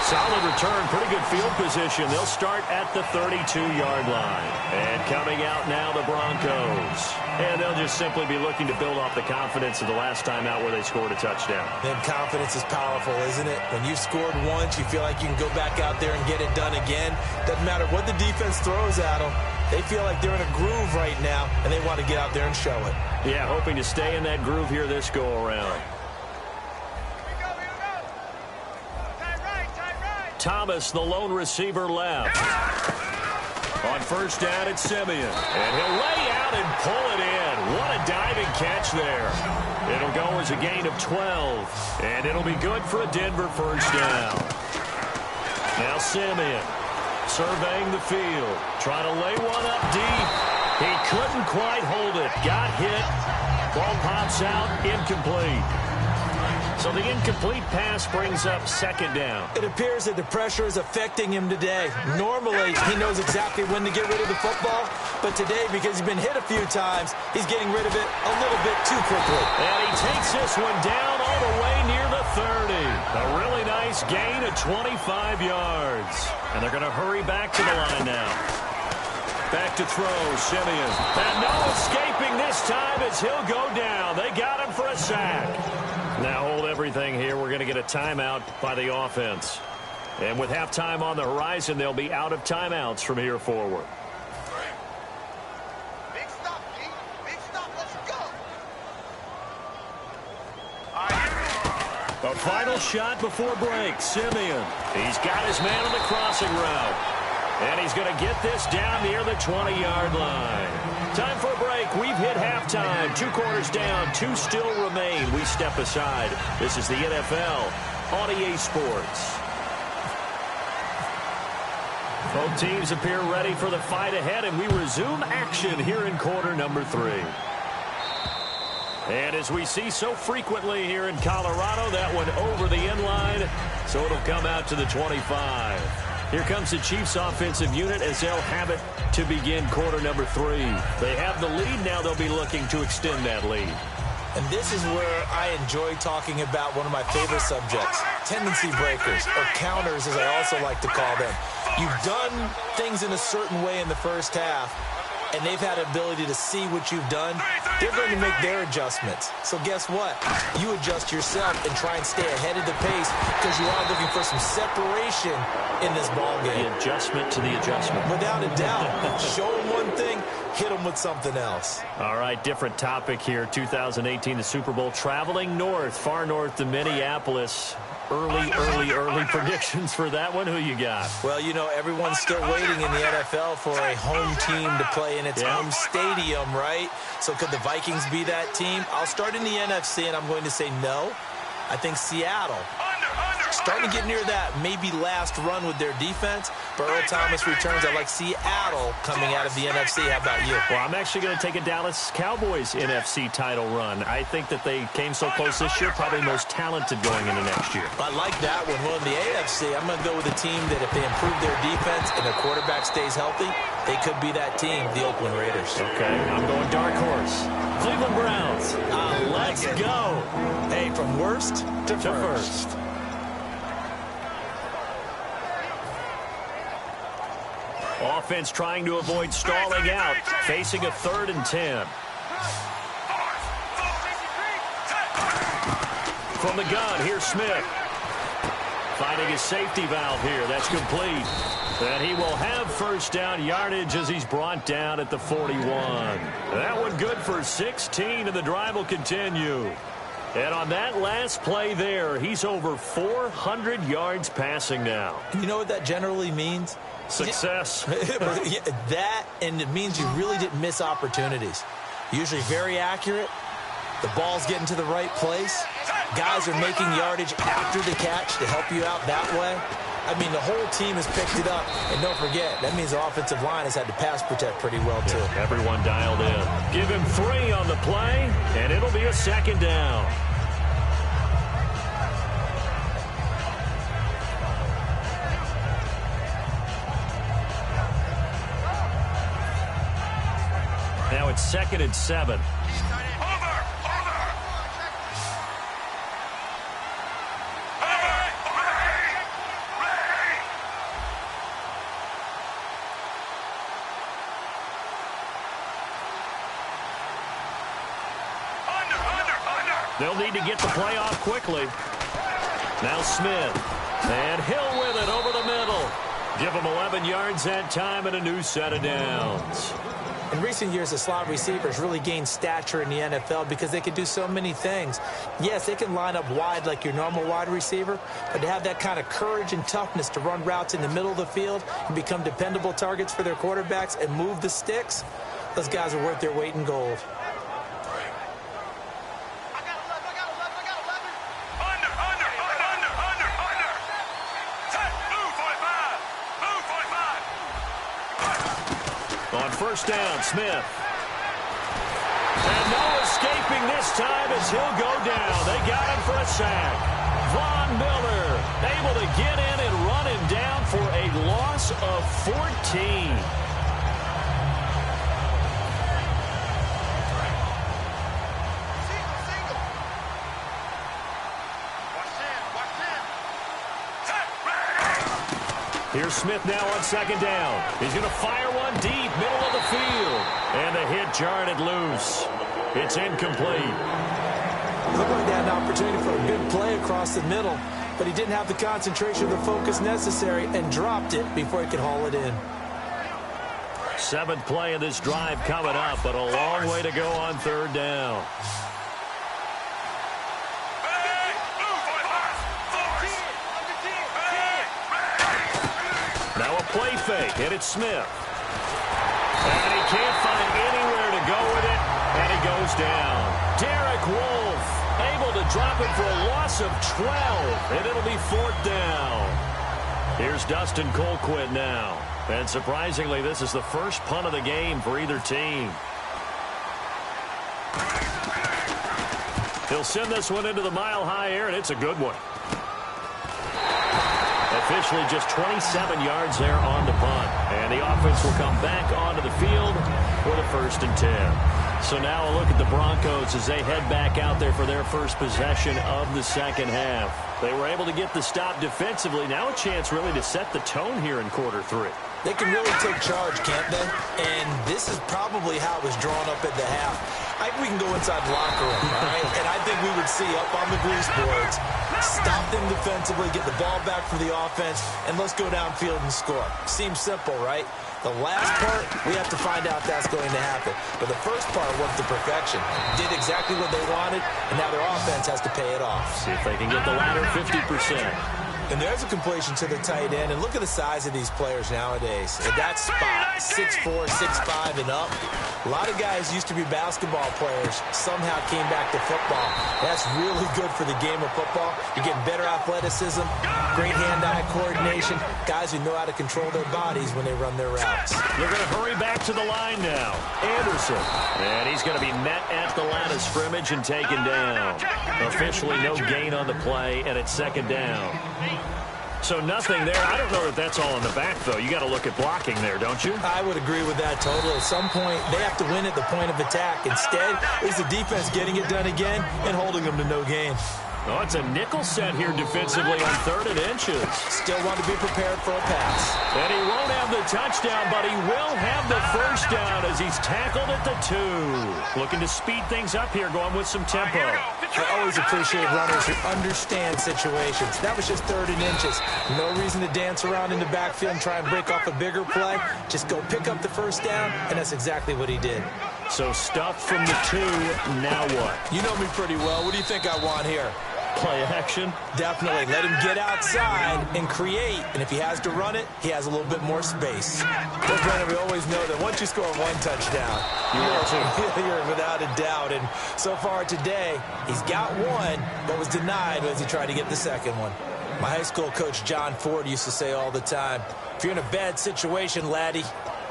Solid return, pretty good field position. They'll start at the 32-yard line. And coming out now, the Broncos. And they'll just simply be looking to build off the confidence of the last time out where they scored a touchdown. Then confidence is powerful, isn't it? When you've scored once, you feel like you can go back out there and get it done again. Doesn't matter what the defense throws at them. They feel like they're in a groove right now, and they want to get out there and show it. Yeah, hoping to stay in that groove here this go-around. Thomas, the lone receiver, left. On 1st down, it's Simeon. And he'll lay out out and pull it in. What a diving catch there. It'll go as a gain of 12, and it'll be good for a Denver first down. Now Simeon surveying the field, trying to lay one up deep. He couldn't quite hold it. Got hit. Ball pops out, incomplete. So the incomplete pass brings up second down. It appears that the pressure is affecting him today. Normally, he knows exactly when to get rid of the football, but today, because he's been hit a few times, he's getting rid of it a little bit too quickly. And he takes this one down all the way near the 30. A really nice gain of 25 yards. And they're going to hurry back to the line now. Back to throw, Simeon. And no escaping this time as he'll go down. They got him for a sack. Now hold everything here. We're going to get a timeout by the offense. And with halftime on the horizon, they'll be out of timeouts from here forward. Big stop, Pete. Big stop. Let's go. A final shot before break. Simeon. He's got his man on the crossing route. And he's going to get this down near the 20-yard line. Time for a break. We've hit halftime. 2 quarters down. 2 still remain. We step aside. This is the NFL on EA Sports. Both teams appear ready for the fight ahead, and we resume action here in quarter number 3. And as we see so frequently here in Colorado, that one over the end line, so it'll come out to the 25. Here comes the Chiefs offensive unit as they'll have it to begin quarter number 3. They have the lead. Now they'll be looking to extend that lead. And this is where I enjoy talking about one of my favorite subjects, tendency breakers, or counters as I also like to call them. You've done things in a certain way in the first half, and they've had the ability to see what you've done. They're going to make their adjustments. So guess what? You adjust yourself and try and stay ahead of the pace because you are looking for some separation in this ball game. The adjustment to the adjustment. Without a doubt. Show them one thing, hit them with something else. All right, different topic here. 2018, the Super Bowl, traveling north, far north to Minneapolis. Early predictions for that one. Who you got? Well, you know, everyone's still waiting in the NFL for a home team to play in its home stadium, right? So could the Vikings be that team? I'll start in the NFC, and I'm going to say no. I think Seattle. Starting to get near that maybe last run with their defense. But Earl Thomas returns. I like Seattle coming out of the NFC. How about you? Well, I'm actually going to take a Dallas Cowboys NFC title run. I think that they came so close this year, probably most talented going into next year. I like that one. Well, in the AFC, I'm going to go with a team that if they improve their defense and their quarterback stays healthy, they could be that team, the Oakland Raiders. Okay, I'm going dark horse. Cleveland Browns. Let's go. Hey, from worst to first. Offense trying to avoid stalling out, facing a 3rd and 10. From the gun, here's Smith. Finding his safety valve here. That's complete. And he will have first down yardage as he's brought down at the 41. That one good for 16, and the drive will continue. And on that last play there, he's over 400 yards passing now. You know what that generally means? Success. That, and it means you really didn't miss opportunities. Usually very accurate. The ball's getting to the right place. Guys are making yardage after the catch to help you out that way. I mean, the whole team has picked it up. And don't forget, that means the offensive line has had to pass protect pretty well, too. Yeah, everyone dialed in. Give him 3 on the play, and it'll be a 2nd down. Now it's 2nd and 7. They'll need to get the play off quickly. Now Smith. And Hill with it over the middle. Give him 11 yards that time and a new set of downs. In recent years, the slot receivers really gained stature in the NFL because they can do so many things. Yes, they can line up wide like your normal wide receiver, but to have that kind of courage and toughness to run routes in the middle of the field and become dependable targets for their quarterbacks and move the sticks, Those guys are worth their weight in gold. On first down, Smith. And no escaping this time as he'll go down. They got him for a sack. Von Miller able to get in and run him down for a loss of 14. Here's Smith now on second down. He's going to fire one deep, middle of the field. And the hit jarred it loose. It's incomplete. Looked like they had an opportunity for a good play across the middle, but he didn't have the concentration or the focus necessary and dropped it before he could haul it in. Seventh play of this drive coming up, but a long way to go on third down. Now a play fake, and it's Smith. And he can't find anywhere to go with it, and he goes down. Derek Wolfe able to drop it for a loss of 12, and it'll be fourth down. Here's Dustin Colquitt now. And surprisingly, this is the first punt of the game for either team. He'll send this one into the mile-high air, and it's a good one. Officially just 27 yards there on the punt. And the offense will come back onto the field for the 1st and 10. So now a look at the Broncos as they head back out there for their first possession of the second half. They were able to get the stop defensively. Now a chance really to set the tone here in quarter 3. They can really take charge, can't they? And this is probably how it was drawn up at the half. I think we can go inside the locker room, all right? And I think we would see up on the grease boards, stop them defensively, get the ball back for the offense, and let's go downfield and score. Seems simple, right? The last part, we have to find out if that's going to happen. But the first part worked to perfection. Did exactly what they wanted, and now their offense has to pay it off. See if they can get the latter 50%. And there's a completion to the tight end. And look at the size of these players nowadays. At that spot, 6'4", 6'5", and up. A lot of guys used to be basketball players, somehow came back to football. That's really good for the game of football. You're getting better athleticism, great hand-eye coordination, guys who know how to control their bodies when they run their routes. They're going to hurry back to the line now. Anderson. And he's going to be met at the line of scrimmage and taken down. Officially no gain on the play, and it's second down. So nothing there. I don't know that that's all in the back, though. You got to look at blocking there, don't you? I would agree with that totally. At some point, they have to win at the point of attack. Instead, it's the defense getting it done again and holding them to no gain. Oh, it's a nickel set here defensively on 3rd and inches. Still want to be prepared for a pass. And he won't have the touchdown, but he will have the first down as he's tackled at the 2. Looking to speed things up here, going with some tempo. I always appreciate runners who understand situations. That was just 3rd and inches. No reason to dance around in the backfield and try and break off a bigger play. Just go pick up the first down, and that's exactly what he did. So stuffed from the 2, now what? You know me pretty well. What do you think I want here? Play action? Definitely. Let him get outside and create. And if he has to run it, he has a little bit more space. But, Brennan, we always know that once you score one touchdown, you're without a doubt. And so far today, he's got one, but was denied as he tried to get the second one. My high school coach, John Ford, used to say all the time, if you're in a bad situation, laddie,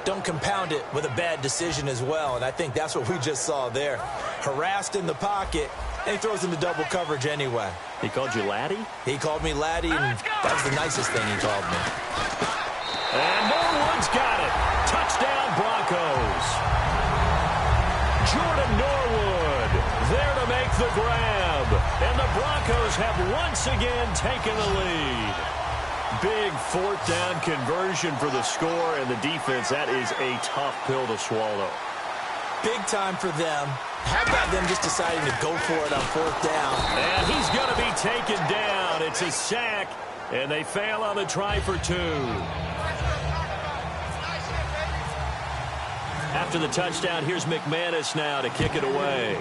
don't compound it with a bad decision as well. And I think that's what we just saw there. Harassed in the pocket, and he throws into double coverage anyway. He called you laddie? He called me laddie, and that was the nicest thing he called me. And Norwood's got it. Touchdown, Broncos. Jordan Norwood there to make the grab. And the Broncos have once again taken the lead. Big 4th down conversion for the score, and the defense, that is a tough pill to swallow. Big time for them. How about them just deciding to go for it on 4th down? And he's going to be taken down. It's a sack, and they fail on the try for 2. After the touchdown, here's McManus now to kick it away.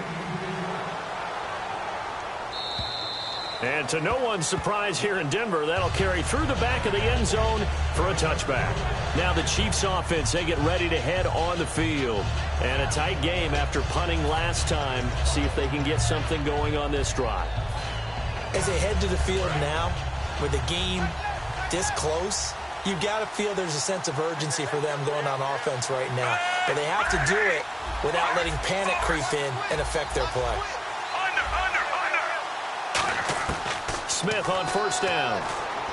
And to no one's surprise here in Denver, that'll carry through the back of the end zone for a touchback. Now the Chiefs offense, they get ready to head on the field. And a tight game after punting last time. See if they can get something going on this drive. As they head to the field now, with the game this close, you've got to feel there's a sense of urgency for them going on offense right now. But they have to do it without letting panic creep in and affect their play. Smith on first down.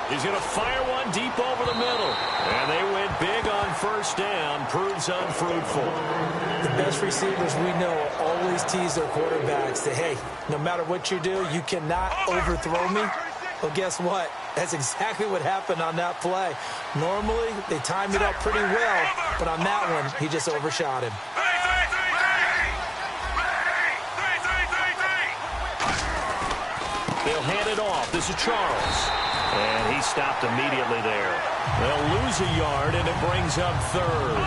He's going to fire one deep over the middle. And they went big on first down. Proves unfruitful. The best receivers we know always tease their quarterbacks that, hey, no matter what you do, you cannot overthrow me. Well, guess what? That's exactly what happened on that play. Normally, they time it up pretty well, but on that one, he just overshot him. They'll hand it off. This is Charles. And he stopped immediately there. They'll lose a yard, and it brings up third.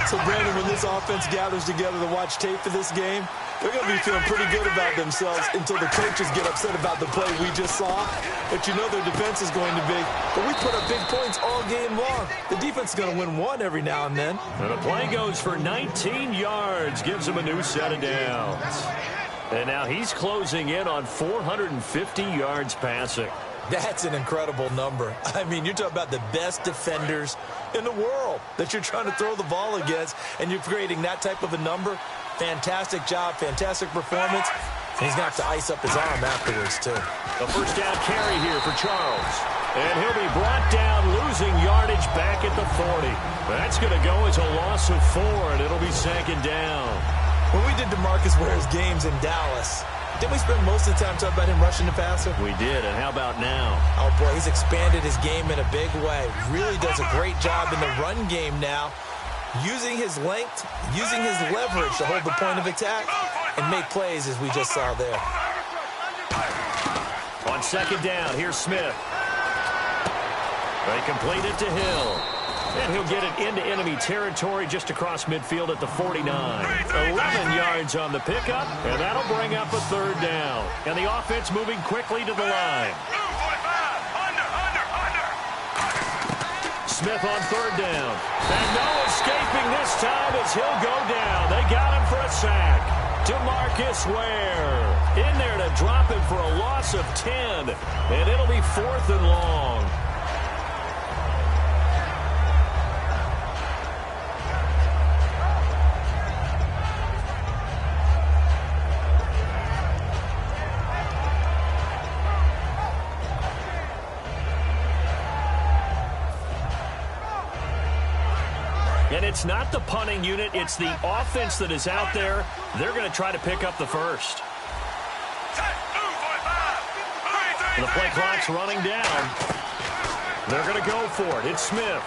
So, Brandon, when this offense gathers together to watch tape of this game, they're going to be feeling pretty good about themselves until the coaches get upset about the play we just saw. But you know their defense is going to be. But we put up big points all game long. The defense is going to win one every now and then. And the play goes for 19 yards. Gives him a new set of downs. And now he's closing in on 450 yards passing. That's an incredible number. I mean, you're talking about the best defenders in the world that you're trying to throw the ball against, and you're creating that type of a number. Fantastic job, fantastic performance. And he's going to have to ice up his arm afterwards, too. A first down carry here for Charles. And he'll be brought down, losing yardage back at the 40. That's going to go as a loss of 4, and it'll be second down. When we did DeMarcus Ware's games in Dallas, didn't we spend most of the time talking about him rushing the passer? We did, and how about now? Oh, boy, he's expanded his game in a big way. Really does a great job in the run game now, using his length, using his leverage to hold the point of attack and make plays as we just saw there. On second down, here's Smith. They complete it to Hill. And he'll get it into enemy territory just across midfield at the 49. 11 yards on the pickup, and that'll bring up a third down. And the offense moving quickly to the line. Smith on third down. And no escaping this time as he'll go down. They got him for a sack. DeMarcus Ware in there to drop him for a loss of 10. And it'll be 4th and long. And it's not the punting unit, it's the offense that is out there. They're going to try to pick up the first. And the play clock's running down. They're going to go for it. It's Smith.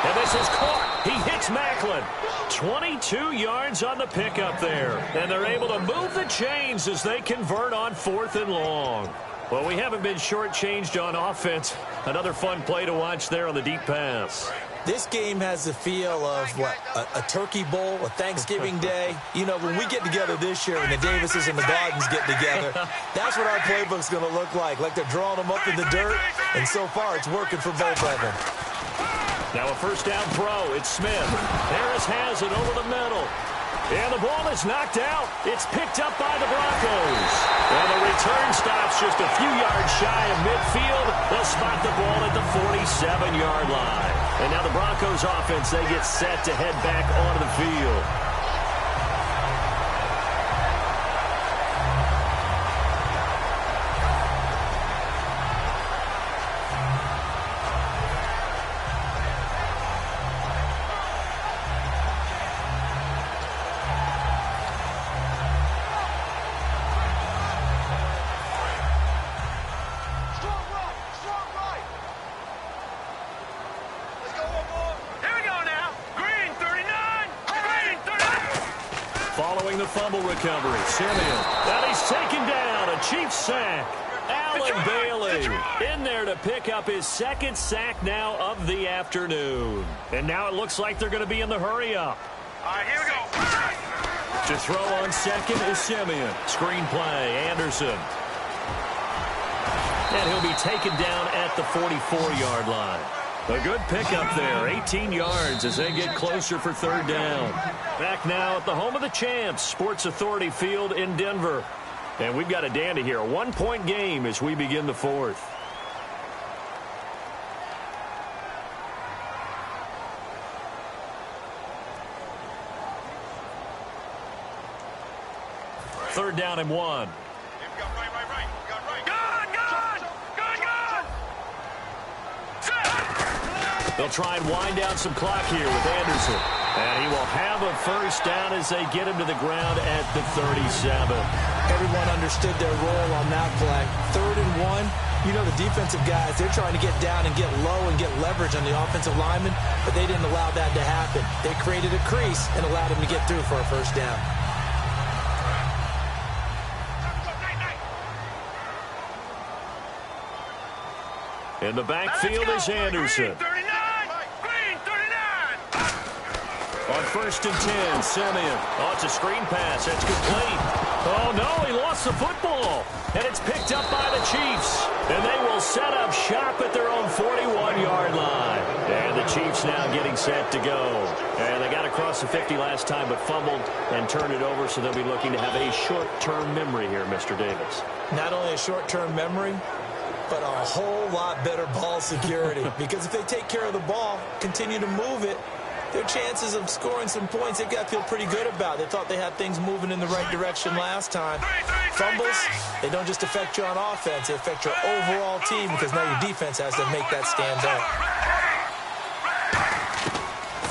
And this is caught. He hits Macklin. 22 yards on the pickup there. And they're able to move the chains as they convert on 4th and long. Well, we haven't been shortchanged on offense. Another fun play to watch there on the deep pass. This game has the feel of, what, a turkey bowl, a Thanksgiving day. You know, when we get together this year and the Davises and the Gardens get together, that's what our playbook's going to look like they're drawing them up in the dirt, and so far it's working for both of them. Now a first down throw. It's Smith. Harris has it over the middle. And the ball is knocked out. It's picked up by the Broncos. And the return stops just a few yards shy of midfield. They'll spot the ball at the 47-yard line. And now the Broncos offense, they get set to head back onto the field. Following the fumble recovery, Simeon. And he's taken down, a Chiefs sack. Allen Bailey in there to pick up his second sack now of the afternoon. And now it looks like they're going to be in the hurry-up. All right, here we go. To throw on second is Simeon. Screen play, Anderson. and he'll be taken down at the 44-yard line. A good pickup there, 18 yards as they get closer for third down. Back now at the home of the champs, Sports Authority Field in Denver. And we've got a dandy here, a one-point game as we begin the fourth. Third down and 1. They'll try and wind down some clock here with Anderson. And he will have a first down as they get him to the ground at the 37. Everyone understood their role on that play. 3rd and 1. You know the defensive guys, they're trying to get down and get low and get leverage on the offensive lineman, but they didn't allow that to happen. They created a crease and allowed him to get through for a first down. In the backfield is Anderson. On 1st and 10, Simeon. Oh, it's a screen pass. It's complete. Oh, no, he lost the football. And it's picked up by the Chiefs. And they will set up shop at their own 41-yard line. And the Chiefs now getting set to go. And they got across the 50 last time but fumbled and turned it over, so they'll be looking to have a short-term memory here, Mr. Davis. Not only a short-term memory, but a whole lot better ball security. Because if they take care of the ball, continue to move it, their chances of scoring some points, they've got to feel pretty good about. They thought they had things moving in the right direction last time. Fumbles, they don't just affect you on offense, they affect your overall team because now your defense has to make that stand up.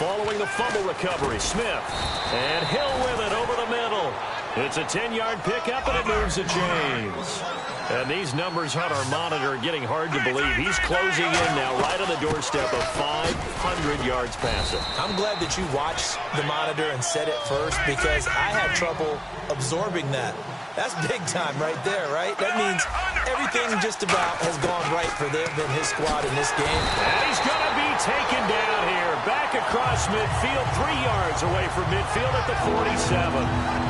Following the fumble recovery, Smith. And Hill with it over the middle. It's a 10-yard pickup, and it moves the chains. And these numbers on our monitor are getting hard to believe. He's closing in now right on the doorstep of 500 yards passing. I'm glad that you watched the monitor and said it first because I had trouble absorbing that. That's big time right there, right? That means everything just about has gone right for them and his squad in this game. And he's going to be taken down here. Back across midfield, 3 yards away from midfield at the 47.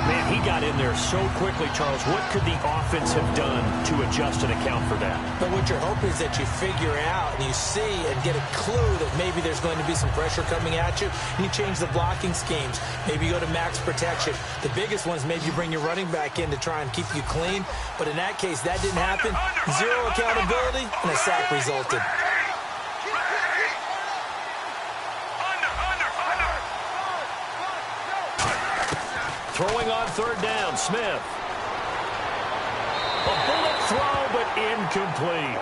Man, he got in there so quickly, Charles. What could the offense have done to adjust and account for that? But what you're hoping is that you figure out and you see and get a clue that maybe there's going to be some pressure coming at you, and you change the blocking schemes. Maybe you go to max protection. The biggest one is maybe you bring your running back in to try and keep you clean. But in that case, that didn't happen. Zero accountability, and a sack resulted. Throwing on third down, Smith. A bullet throw, but incomplete.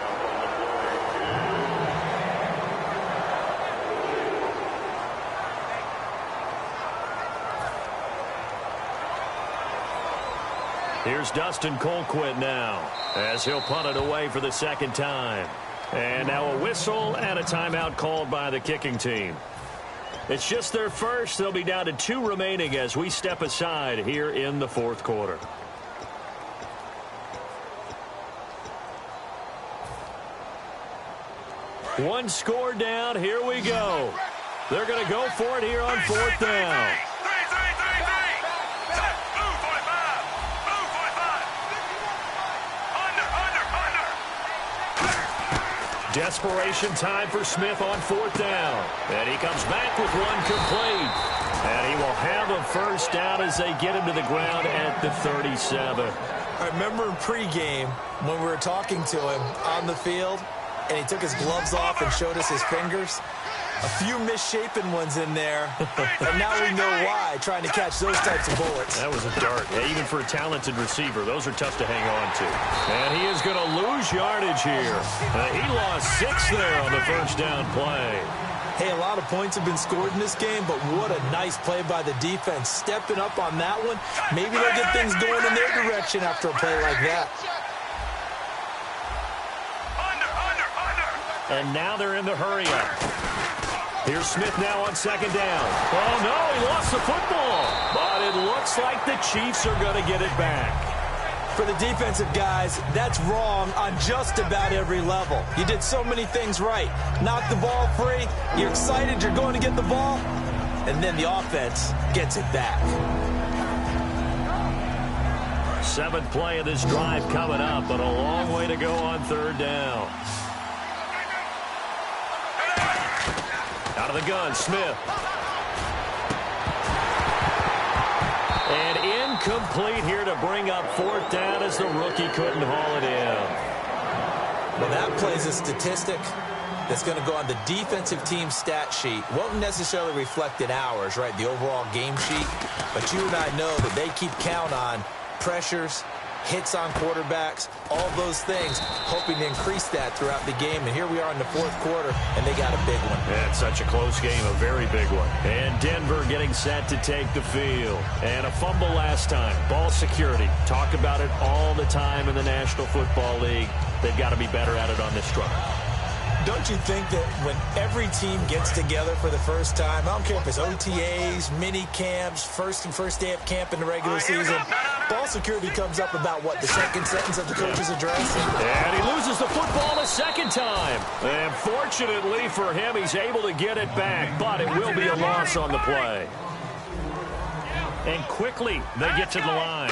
Here's Dustin Colquitt now, as he'll punt it away for the second time. And now a whistle and a timeout called by the kicking team. It's just their first. They'll be down to 2 remaining as we step aside here in the fourth quarter. One score down. Here we go. They're going to go for it here on fourth down. Desperation time for Smith on fourth down. And he comes back with one complete. And he will have a first down as they get him to the ground at the 37. I remember in pregame when we were talking to him on the field, and he took his gloves off and showed us his fingers. A few misshapen ones in there, and now we know why, trying to catch those types of bullets. That was a dart. Yeah, even for a talented receiver, those are tough to hang on to. And he is going to lose yardage here. He lost 6 there on the first down play. Hey, a lot of points have been scored in this game, but what a nice play by the defense. Stepping up on that one, maybe they'll get things going in their direction after a play like that. And now they're in the hurry-up. Here's Smith now on second down. Oh, no, he lost the football. But it looks like the Chiefs are going to get it back. For the defensive guys, that's wrong on just about every level. You did so many things right. Knock the ball free. You're excited you're going to get the ball. And then the offense gets it back. Seventh play of this drive coming up, but a long way to go on third down. Out of the gun, Smith. And incomplete here to bring up fourth down as the rookie couldn't haul it in. Well, that plays a statistic that's going to go on the defensive team stat sheet. Won't necessarily reflect in ours, right, the overall game sheet. But you and I know that they keep count on pressures, hits on quarterbacks, all those things, hoping to increase that throughout the game. And here we are in the fourth quarter, and they got a big one. Yeah, it's such a close game, a very big one. And Denver getting set to take the field. And a fumble last time. Ball security. Talk about it all the time in the National Football League. They've got to be better at it on this drive. Don't you think that when every team gets together for the first time, I don't care if it's OTAs, mini camps, first day of camp in the regular season, ball security comes up about, what, the second sentence of the coach's address? And he loses the football a second time. And fortunately for him, he's able to get it back, but it will be a loss on the play. And quickly, they get to the line.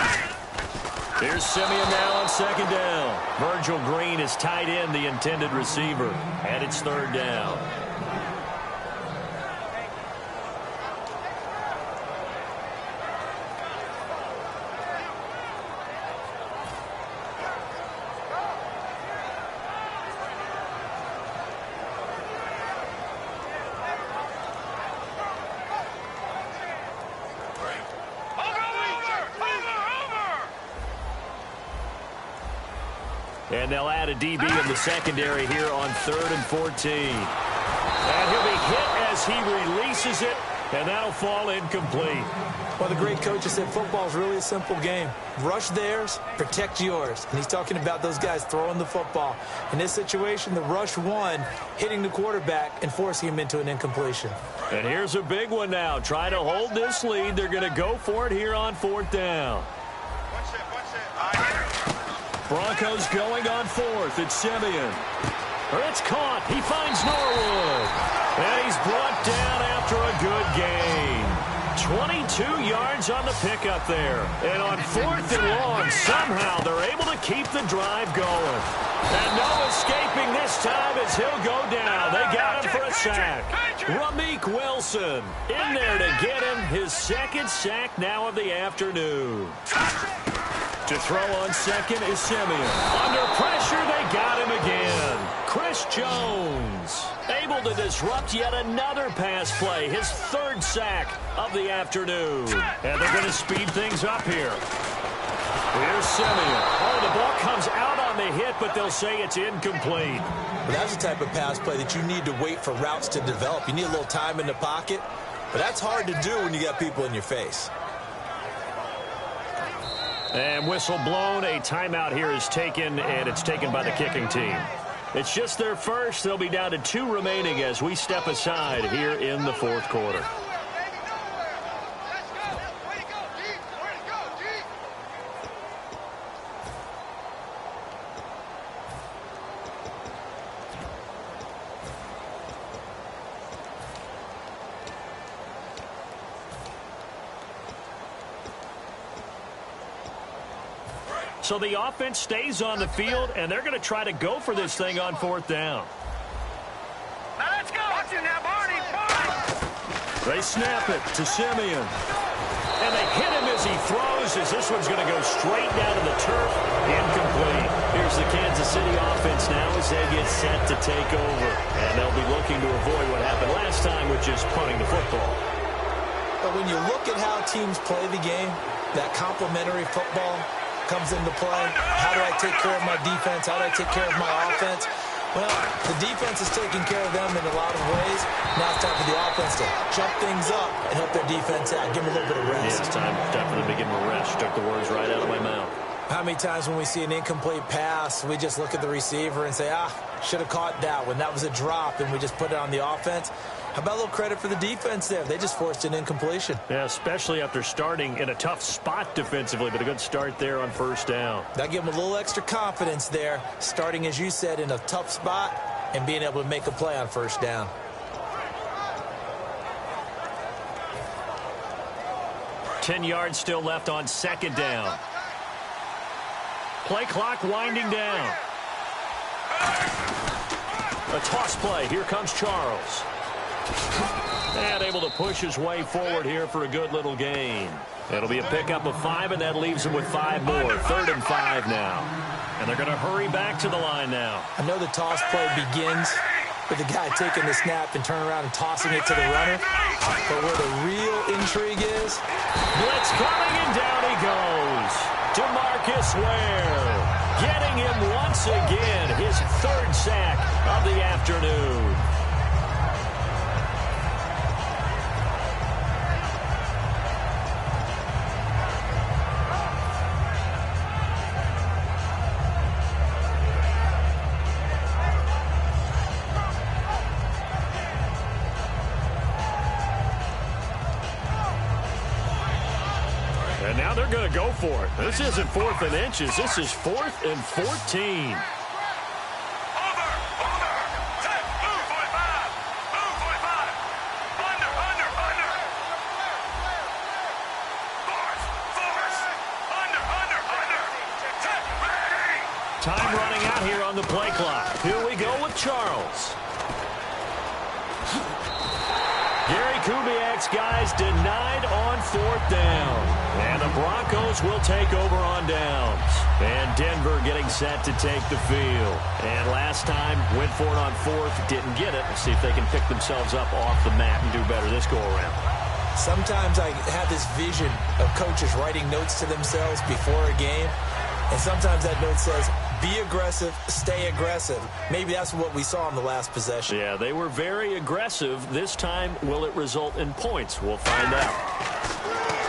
Here's Simeon now on second down. Virgil Green is tied in, the intended receiver. And it's third down. And they'll add a DB in the secondary here on 3rd and 14. And he'll be hit as he releases it, and that'll fall incomplete. Well, the great coach has said football is really a simple game. Rush theirs, protect yours. And he's talking about those guys throwing the football. In this situation, the rush won, hitting the quarterback and forcing him into an incompletion. And here's a big one now. Trying to hold this lead. They're going to go for it here on 4th down. Broncos going on 4th. It's Simeon. It's caught. He finds Norwood. And he's brought down after a good gain. 22 yards on the pickup there. And on 4th and long, somehow they're able to keep the drive going. And no escaping this time as he'll go down. They got him for a sack. Rameek Wilson in there to get him his second sack now of the afternoon. To throw on second is Simeon. Under pressure, they got him again. Chris Jones able to disrupt yet another pass play. His 3rd sack of the afternoon. And they're going to speed things up here. Here's Simeon. Oh, the ball comes out on the hit, but they'll say it's incomplete. Well, that's the type of pass play that you need to wait for routes to develop. You need a little time in the pocket, but that's hard to do when you got people in your face. And whistle blown. A timeout here is taken, and it's taken by the kicking team. It's just their first. They'll be down to 2 remaining as we step aside here in the 4th quarter. So the offense stays on the field, and they're going to try to go for this thing on 4th down. Now let's go. Watch it now, Barney. They snap it to Simeon. And they hit him as he throws, as this one's going to go straight down to the turf. Incomplete. Here's the Kansas City offense now as they get set to take over. And they'll be looking to avoid what happened last time, which is punting the football. But when you look at how teams play the game, that complementary football comes into play. How do I take care of my defense? How do I take care of my offense? Well, the defense is taking care of them in a lot of ways. Now it's time for the offense to jump things up and help their defense out. Give them a little bit of rest. Yeah, it's time for them to give them a rest. Took the words right out of my mouth. How many times when we see an incomplete pass, we just look at the receiver and say, should have caught that one. That was a drop, and we just put it on the offense. How about a little credit for the defense there? They just forced an incompletion. Yeah, especially after starting in a tough spot defensively, but a good start there on 1st down. That gave them a little extra confidence there, starting, as you said, in a tough spot and being able to make a play on 1st down. $10 yards still left on 2nd down. Play clock winding down. A toss play. Here comes Charles. And able to push his way forward here for a good little gain. It'll be a pickup of 5, and that leaves him with 5 more. 3rd and 5 now. And they're going to hurry back to the line now. I know the toss play begins with the guy taking the snap and turning around and tossing it to the runner. But where the real intrigue is... Blitz coming, and down he goes. DeMarcus Ware getting him once again. His 3rd sack of the afternoon. And now they're going to go for it. This isn't 4th and inches. This is 4th and 14. Over. Set. Move 45. Move 45. Under. Force. Under. Set. Ready. Time running out here on the play clock. Here we go with Charles. Gary Kubiak's guys denied on 4th down. And the Broncos will take over on downs. And Denver getting set to take the field. And last time, went for it on 4th, didn't get it. Let's see if they can pick themselves up off the mat and do better this go-around. Sometimes I have this vision of coaches writing notes to themselves before a game. And sometimes that note says, be aggressive, stay aggressive. Maybe that's what we saw in the last possession. Yeah, they were very aggressive. This time, will it result in points? We'll find out.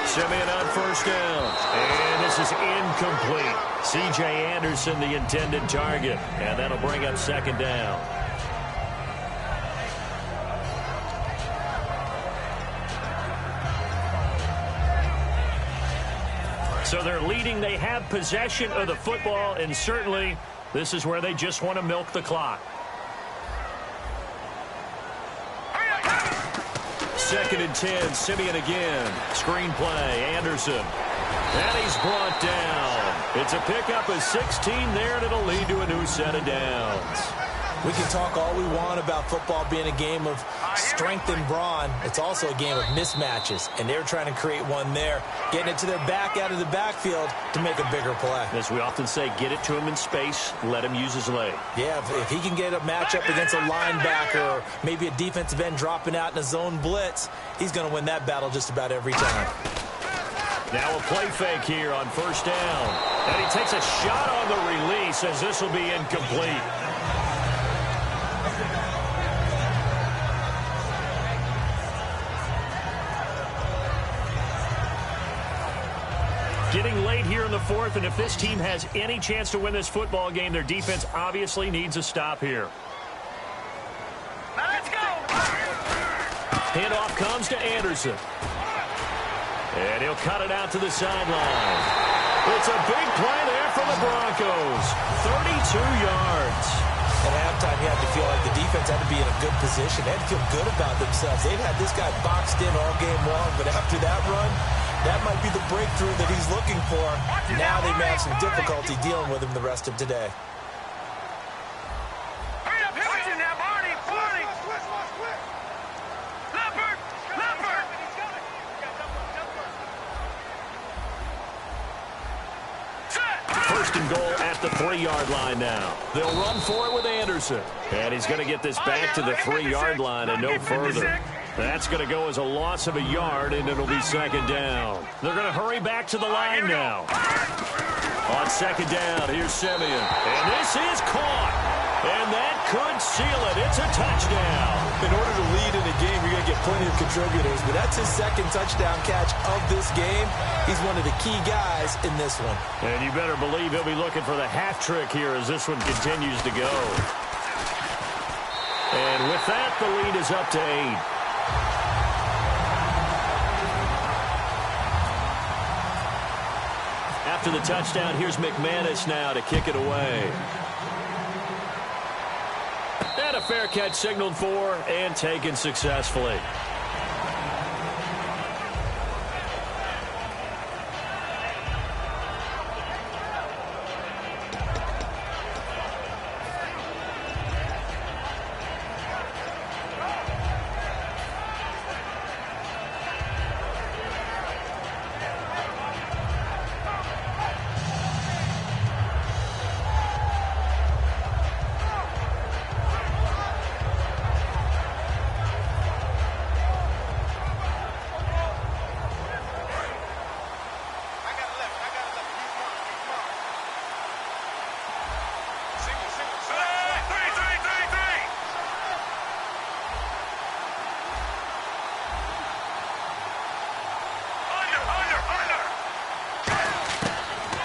Simeon on 1st down. And this is incomplete. C.J. Anderson, the intended target. And that'll bring up 2nd down. So they're leading. They have possession of the football, and certainly this is where they just want to milk the clock. 2nd and 10, Simeon again. Screen play, Anderson. And he's brought down. It's a pickup of 16 there, and it'll lead to a new set of downs. We can talk all we want about football being a game of strength and brawn. It's also a game of mismatches, and they're trying to create one there, getting it to their back out of the backfield to make a bigger play. As we often say, get it to him in space, let him use his leg. Yeah, if he can get a matchup against a linebacker or maybe a defensive end dropping out in a zone blitz, he's going to win that battle just about every time. Now a play fake here on 1st down. And he takes a shot on the release as this will be incomplete. Getting late here in the 4th, and if this team has any chance to win this football game, their defense obviously needs a stop here. Now let's go. Handoff comes to Anderson. And he'll cut it out to the sideline. It's a big play there for the Broncos. 32 yards. At halftime, you had to feel like the defense had to be in a good position. They had to feel good about themselves. They've had this guy boxed in all game long, but after that run, that might be the breakthrough that he's looking for. Now they may have some difficulty dealing with him the rest of today. Hurry up, watch it now, Barney. Leopard. Set. 1st and goal at the 3-yard line now. They'll run for it with Anderson. And he's going to get this back to the 3-yard line and no further. That's going to go as a loss of a yard, and it'll be 2nd down. They're going to hurry back to the line now. On 2nd down, here's Simeon. And this is caught. And that could seal it. It's a touchdown. In order to lead in a game, you're going to get plenty of contributors, but that's his 2nd touchdown catch of this game. He's one of the key guys in this one. And you better believe he'll be looking for the hat trick here as this one continues to go. And with that, the lead is up to 8. After the touchdown, here's McManus now to kick it away. And a fair catch signaled for and taken successfully.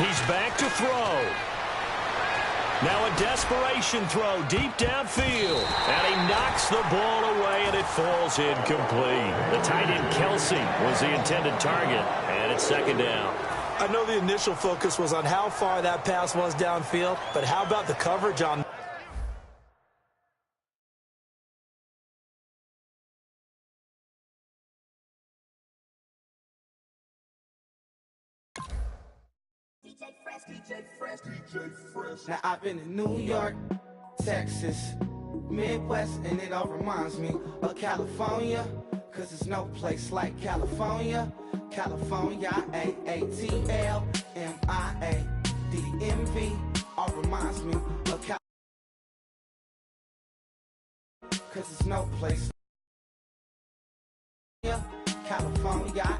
He's back to throw. Now a desperation throw deep downfield. And he knocks the ball away, and it falls incomplete. The tight end Kelsey was the intended target, and it's second down. I know the initial focus was on how far that pass was downfield, but how about the coverage on... Now I've been in New York, Texas, Midwest, and it all reminds me of California, cause there's no place like California. California, AATLMIA-DMV, all reminds me of California, cause there's no place like California,